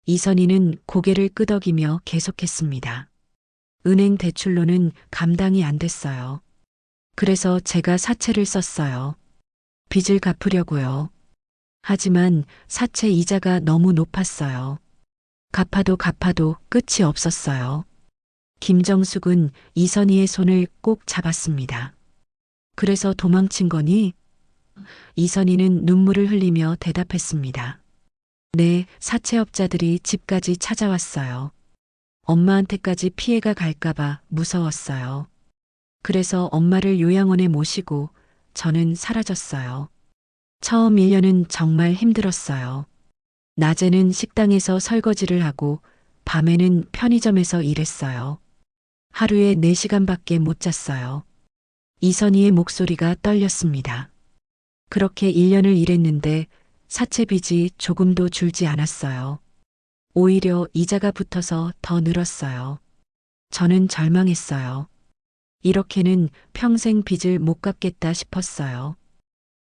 이선희는 고개를 끄덕이며 계속했습니다. 은행 대출로는 감당이 안 됐어요. 그래서 제가 사채를 썼어요. 빚을 갚으려고요. 하지만 사채 이자가 너무 높았어요. 갚아도 끝이 없었어요. 김정숙은 이선희의 손을 꼭 잡았습니다. 그래서 도망친 거니? 이선희는 눈물을 흘리며 대답했습니다. 네, 사채업자들이 집까지 찾아왔어요. 엄마한테까지 피해가 갈까봐 무서웠어요. 그래서 엄마를 요양원에 모시고 저는 사라졌어요. 처음 1년은 정말 힘들었어요. 낮에는 식당에서 설거지를 하고 밤에는 편의점에서 일했어요. 하루에 4시간밖에 못 잤어요. 이선희의 목소리가 떨렸습니다. 그렇게 1년을 일했는데 사채 빚이 조금도 줄지 않았어요. 오히려 이자가 붙어서 더 늘었어요. 저는 절망했어요. 이렇게는 평생 빚을 못 갚겠다 싶었어요.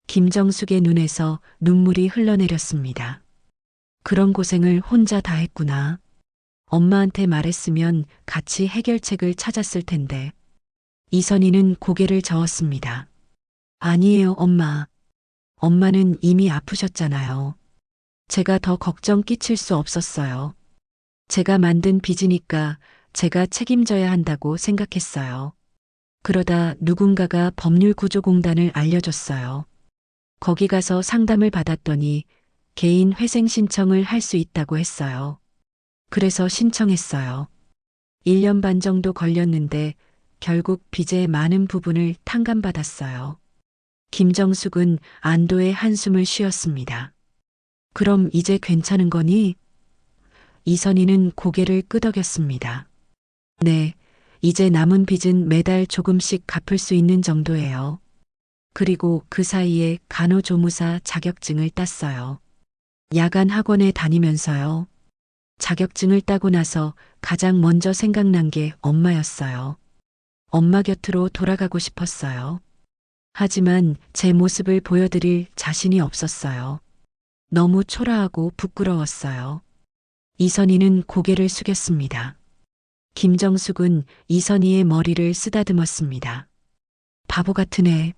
김정숙의 눈에서 눈물이 흘러내렸습니다. 그런 고생을 혼자 다 했구나. 엄마한테 말했으면 같이 해결책을 찾았을 텐데. 이선희는 고개를 저었습니다. 아니에요, 엄마. 엄마는 이미 아프셨잖아요. 제가 더 걱정 끼칠 수 없었어요. 제가 만든 빚이니까 제가 책임져야 한다고 생각했어요. 그러다 누군가가 법률구조공단을 알려줬어요. 거기 가서 상담을 받았더니 개인 회생 신청을 할 수 있다고 했어요. 그래서 신청했어요. 1년 반 정도 걸렸는데 결국 빚의 많은 부분을 탕감받았어요. 김정숙은 안도의 한숨을 쉬었습니다. 그럼 이제 괜찮은 거니? 이선희는 고개를 끄덕였습니다. 네, 이제 남은 빚은 매달 조금씩 갚을 수 있는 정도예요. 그리고 그 사이에 간호조무사 자격증을 땄어요. 야간 학원에 다니면서요. 자격증을 따고 나서 가장 먼저 생각난 게 엄마였어요. 엄마 곁으로 돌아가고 싶었어요. 하지만 제 모습을 보여드릴 자신이 없었어요. 너무 초라하고 부끄러웠어요. 이선희는 고개를 숙였습니다. 김정숙은 이선희의 머리를 쓰다듬었습니다. 바보 같은 애.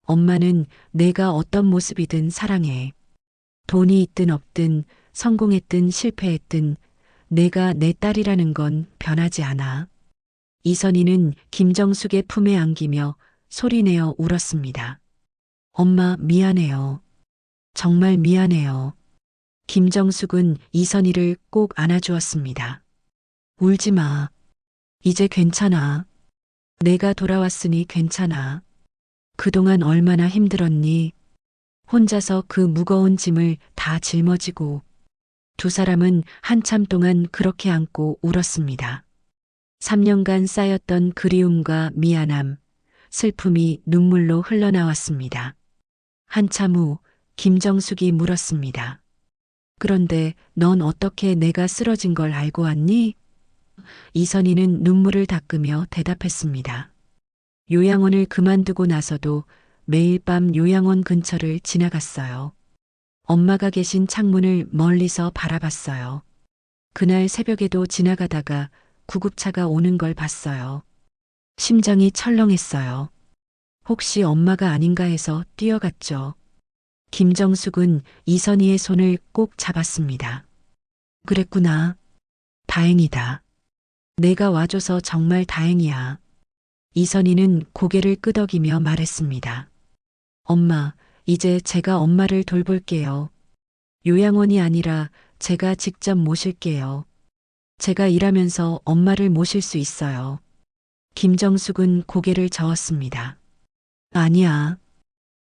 엄마는 내가 어떤 모습이든 사랑해. 돈이 있든 없든 성공했든 실패했든 내가 내 딸이라는 건 변하지 않아. 이선희는 김정숙의 품에 안기며 소리내어 울었습니다. 엄마 미안해요. 정말 미안해요. 김정숙은 이선희를 꼭 안아주었습니다. 울지 마. 이제 괜찮아. 내가 돌아왔으니 괜찮아. 그동안 얼마나 힘들었니? 혼자서 그 무거운 짐을 다 짊어지고. 두 사람은 한참 동안 그렇게 안고 울었습니다. 3년간 쌓였던 그리움과 미안함, 슬픔이 눈물로 흘러나왔습니다. 한참 후 김정숙이 물었습니다. 그런데 넌 어떻게 내가 쓰러진 걸 알고 왔니? 이선희는 눈물을 닦으며 대답했습니다. 요양원을 그만두고 나서도 매일 밤 요양원 근처를 지나갔어요. 엄마가 계신 창문을 멀리서 바라봤어요. 그날 새벽에도 지나가다가 구급차가 오는 걸 봤어요. 심장이 철렁했어요. 혹시 엄마가 아닌가 해서 뛰어갔죠. 김정숙은 이선희의 손을 꼭 잡았습니다. 그랬구나. 다행이다. 내가 와줘서 정말 다행이야. 이선희는 고개를 끄덕이며 말했습니다. 엄마, 이제 제가 엄마를 돌볼게요. 요양원이 아니라 제가 직접 모실게요. 제가 일하면서 엄마를 모실 수 있어요. 김정숙은 고개를 저었습니다. 아니야.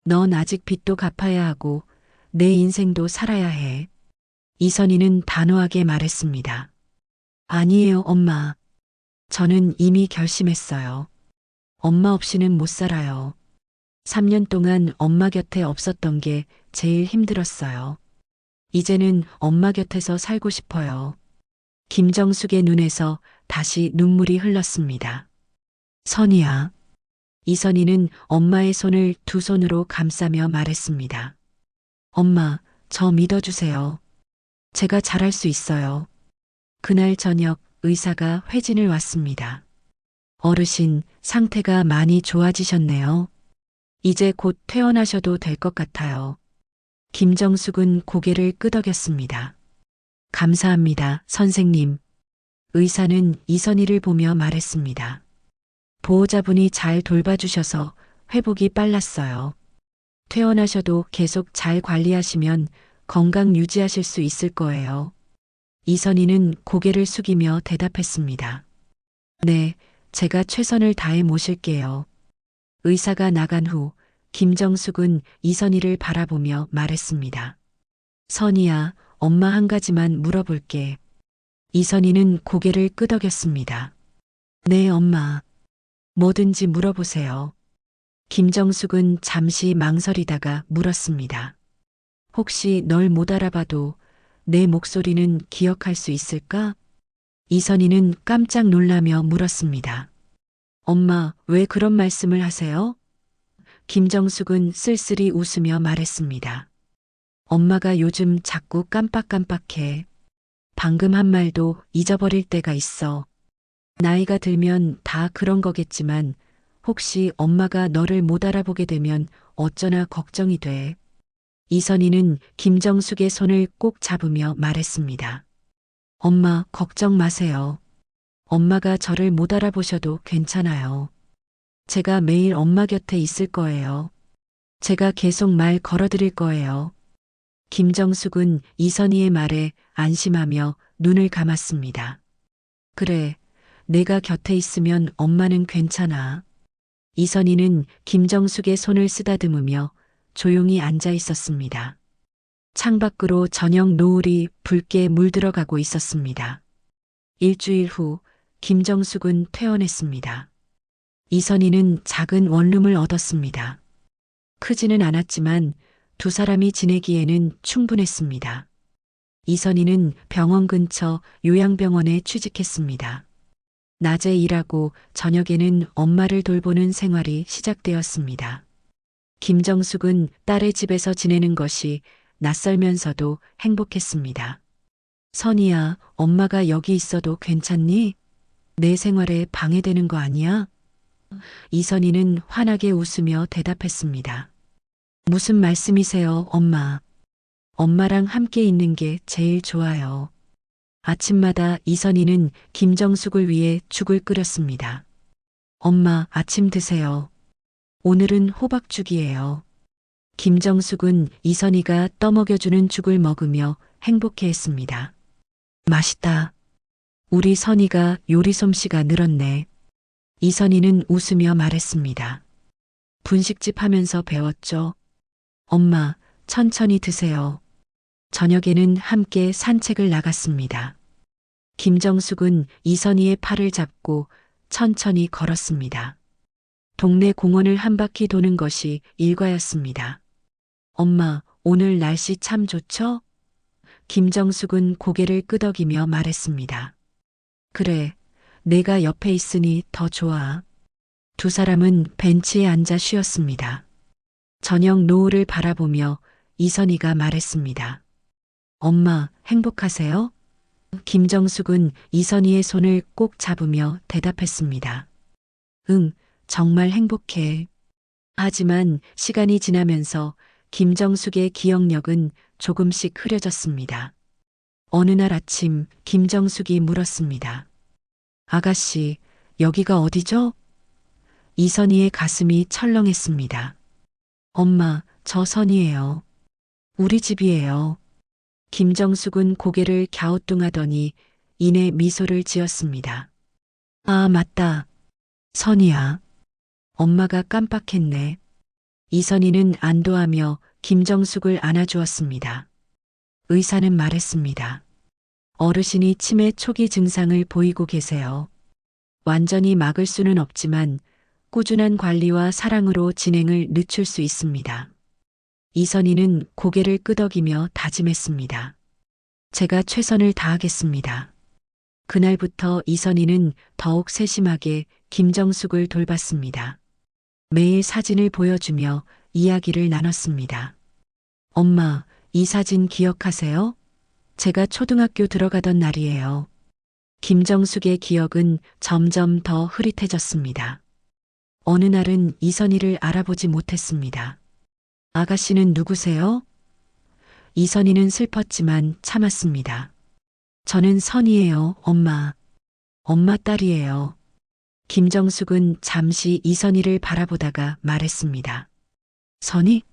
넌 아직 빚도 갚아야 하고 내 인생도 살아야 해. 이선희는 단호하게 말했습니다. 아니에요, 엄마. 저는 이미 결심했어요. 엄마 없이는 못 살아요. 3년 동안 엄마 곁에 없었던 게 제일 힘들었어요. 이제는 엄마 곁에서 살고 싶어요. 김정숙의 눈에서 다시 눈물이 흘렀습니다. 선희야. 이선희는 엄마의 손을 두 손으로 감싸며 말했습니다. 엄마, 저 믿어주세요. 제가 잘할 수 있어요. 그날 저녁 의사가 회진을 왔습니다. 어르신, 상태가 많이 좋아지셨네요. 이제 곧 퇴원하셔도 될 것 같아요. 김정숙은 고개를 끄덕였습니다. 감사합니다, 선생님. 의사는 이선희를 보며 말했습니다. 보호자분이 잘 돌봐주셔서 회복이 빨랐어요. 퇴원하셔도 계속 잘 관리하시면 건강 유지하실 수 있을 거예요. 이선희는 고개를 숙이며 대답했습니다. 네, 제가 최선을 다해 모실게요. 의사가 나간 후 김정숙은 이선희를 바라보며 말했습니다. 선희야, 엄마 한 가지만 물어볼게. 이선희는 고개를 끄덕였습니다. 네, 엄마. 뭐든지 물어보세요. 김정숙은 잠시 망설이다가 물었습니다. 혹시 널 못 알아봐도 내 목소리는 기억할 수 있을까? 이선희는 깜짝 놀라며 물었습니다. 엄마, 왜 그런 말씀을 하세요? 김정숙은 쓸쓸히 웃으며 말했습니다. 엄마가 요즘 자꾸 깜빡깜빡해. 방금 한 말도 잊어버릴 때가 있어. 나이가 들면 다 그런 거겠지만 혹시 엄마가 너를 못 알아보게 되면 어쩌나 걱정이 돼. 이선희는 김정숙의 손을 꼭 잡으며 말했습니다. 엄마, 걱정 마세요. 엄마가 저를 못 알아보셔도 괜찮아요. 제가 매일 엄마 곁에 있을 거예요. 제가 계속 말 걸어드릴 거예요. 김정숙은 이선희의 말에 안심하며 눈을 감았습니다. 그래, 내가 곁에 있으면 엄마는 괜찮아. 이선희는 김정숙의 손을 쓰다듬으며 조용히 앉아 있었습니다. 창밖으로 저녁 노을이 붉게 물들어가고 있었습니다. 일주일 후 김정숙은 퇴원했습니다. 이선희는 작은 원룸을 얻었습니다. 크지는 않았지만 두 사람이 지내기에는 충분했습니다. 이선희는 병원 근처 요양병원에 취직했습니다. 낮에 일하고 저녁에는 엄마를 돌보는 생활이 시작되었습니다. 김정숙은 딸의 집에서 지내는 것이 낯설면서도 행복했습니다. 선희야, 엄마가 여기 있어도 괜찮니? 내 생활에 방해되는 거 아니야? 이선희는 환하게 웃으며 대답했습니다. 무슨 말씀이세요, 엄마? 엄마랑 함께 있는 게 제일 좋아요. 아침마다 이선희는 김정숙을 위해 죽을 끓였습니다. 엄마, 아침 드세요. 오늘은 호박죽이에요. 김정숙은 이선희가 떠먹여주는 죽을 먹으며 행복해했습니다. 맛있다. 우리 선희가 요리 솜씨가 늘었네. 이선희는 웃으며 말했습니다. 분식집 하면서 배웠죠. 엄마, 천천히 드세요. 저녁에는 함께 산책을 나갔습니다. 김정숙은 이선희의 팔을 잡고 천천히 걸었습니다. 동네 공원을 한 바퀴 도는 것이 일과였습니다. 엄마, 오늘 날씨 참 좋죠? 김정숙은 고개를 끄덕이며 말했습니다. 그래, 내가 옆에 있으니 더 좋아. 두 사람은 벤치에 앉아 쉬었습니다. 저녁 노을을 바라보며 이선희가 말했습니다. 엄마, 행복하세요? 김정숙은 이선희의 손을 꼭 잡으며 대답했습니다. 응, 정말 행복해. 하지만 시간이 지나면서 김정숙의 기억력은 조금씩 흐려졌습니다. 어느 날 아침 김정숙이 물었습니다. 아가씨, 여기가 어디죠? 이선희의 가슴이 철렁했습니다. 엄마, 저 선이에요. 우리 집이에요. 김정숙은 고개를 갸우뚱하더니 이내 미소를 지었습니다. 아, 맞다. 선이야. 엄마가 깜빡했네. 이선희는 안도하며 김정숙을 안아주었습니다. 의사는 말했습니다. 어르신이 치매 초기 증상을 보이고 계세요. 완전히 막을 수는 없지만 꾸준한 관리와 사랑으로 진행을 늦출 수 있습니다. 이선희는 고개를 끄덕이며 다짐했습니다. 제가 최선을 다하겠습니다. 그날부터 이선희는 더욱 세심하게 김정숙을 돌봤습니다. 매일 사진을 보여주며 이야기를 나눴습니다. 엄마, 이 사진 기억하세요? 제가 초등학교 들어가던 날이에요. 김정숙의 기억은 점점 더 흐릿해졌습니다. 어느 날은 이선희를 알아보지 못했습니다. 아가씨는 누구세요? 이선희는 슬펐지만 참았습니다. 저는 선이에요, 엄마. 엄마 딸이에요. 김정숙은 잠시 이선희를 바라보다가 말했습니다. 선이?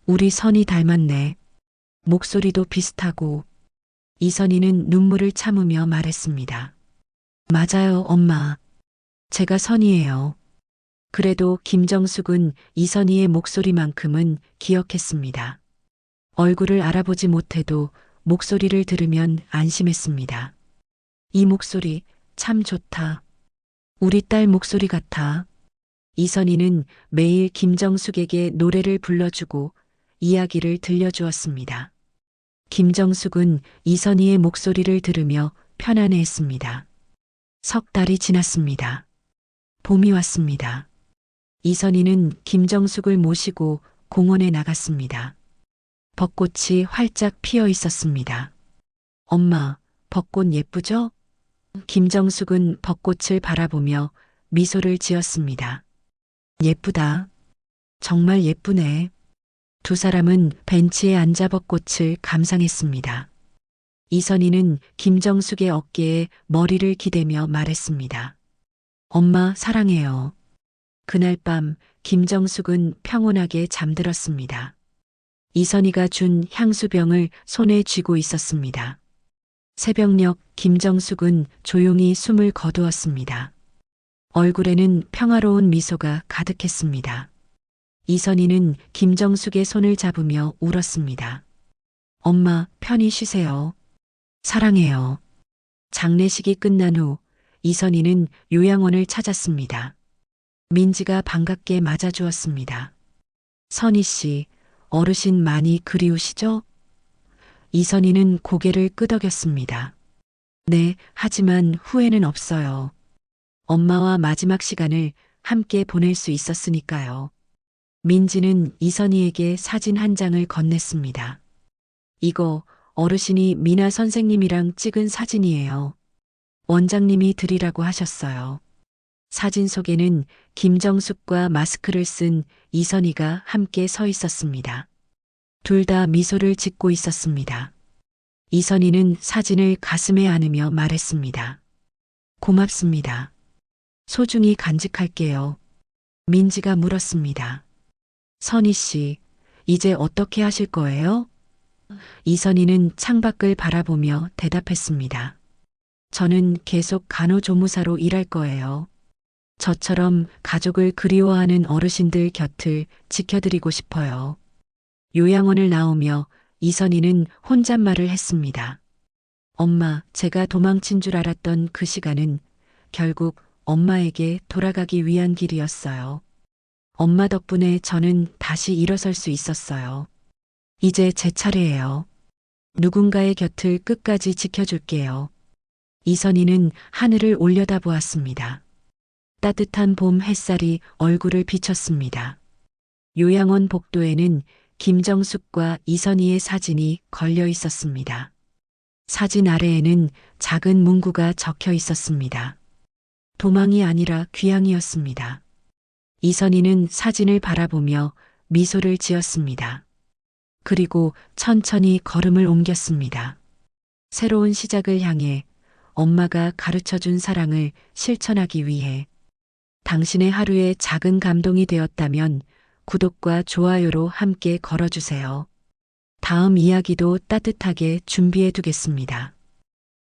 우리 선이 닮았네. 목소리도 비슷하고. 이선희는 눈물을 참으며 말했습니다. 맞아요, 엄마. 제가 선이에요. 그래도 김정숙은 이선희의 목소리만큼은 기억했습니다. 얼굴을 알아보지 못해도 목소리를 들으면 안심했습니다. 이 목소리 참 좋다. 우리 딸 목소리 같아. 이선희는 매일 김정숙에게 노래를 불러주고 이야기를 들려주었습니다. 김정숙은 이선희의 목소리를 들으며 편안해했습니다. 석 달이 지났습니다. 봄이 왔습니다. 이선희는 김정숙을 모시고 공원에 나갔습니다. 벚꽃이 활짝 피어 있었습니다. 엄마, 벚꽃 예쁘죠? 김정숙은 벚꽃을 바라보며 미소를 지었습니다. 예쁘다. 정말 예쁘네. 두 사람은 벤치에 앉아 벚꽃을 감상했습니다. 이선희는 김정숙의 어깨에 머리를 기대며 말했습니다. 엄마 사랑해요. 그날 밤 김정숙은 평온하게 잠들었습니다. 이선희가 준 향수병을 손에 쥐고 있었습니다. 새벽녘 김정숙은 조용히 숨을 거두었습니다. 얼굴에는 평화로운 미소가 가득했습니다. 이선희는 김정숙의 손을 잡으며 울었습니다. 엄마, 편히 쉬세요. 사랑해요. 장례식이 끝난 후 이선희는 요양원을 찾았습니다. 민지가 반갑게 맞아주었습니다. 선희 씨, 어르신 많이 그리우시죠? 이선희는 고개를 끄덕였습니다. 네, 하지만 후회는 없어요. 엄마와 마지막 시간을 함께 보낼 수 있었으니까요. 민지는 이선희에게 사진 한 장을 건넸습니다. 이거 어르신이 미나 선생님이랑 찍은 사진이에요. 원장님이 드리라고 하셨어요. 사진 속에는 김정숙과 마스크를 쓴 이선희가 함께 서 있었습니다. 둘 다 미소를 짓고 있었습니다. 이선희는 사진을 가슴에 안으며 말했습니다. 고맙습니다. 소중히 간직할게요. 민지가 물었습니다. 선희 씨, 이제 어떻게 하실 거예요? 이선희는 창밖을 바라보며 대답했습니다. 저는 계속 간호조무사로 일할 거예요. 저처럼 가족을 그리워하는 어르신들 곁을 지켜드리고 싶어요. 요양원을 나오며 이선희는 혼잣말을 했습니다. 엄마, 제가 도망친 줄 알았던 그 시간은 결국 엄마에게 돌아가기 위한 길이었어요. 엄마 덕분에 저는 다시 일어설 수 있었어요. 이제 제 차례예요. 누군가의 곁을 끝까지 지켜줄게요. 이선희는 하늘을 올려다보았습니다. 따뜻한 봄 햇살이 얼굴을 비쳤습니다. 요양원 복도에는 김정숙과 이선희의 사진이 걸려 있었습니다. 사진 아래에는 작은 문구가 적혀 있었습니다. 도망이 아니라 귀향이었습니다. 이선희는 사진을 바라보며 미소를 지었습니다. 그리고 천천히 걸음을 옮겼습니다. 새로운 시작을 향해 엄마가 가르쳐준 사랑을 실천하기 위해 당신의 하루에 작은 감동이 되었다면 구독과 좋아요로 함께 걸어주세요. 다음 이야기도 따뜻하게 준비해 두겠습니다.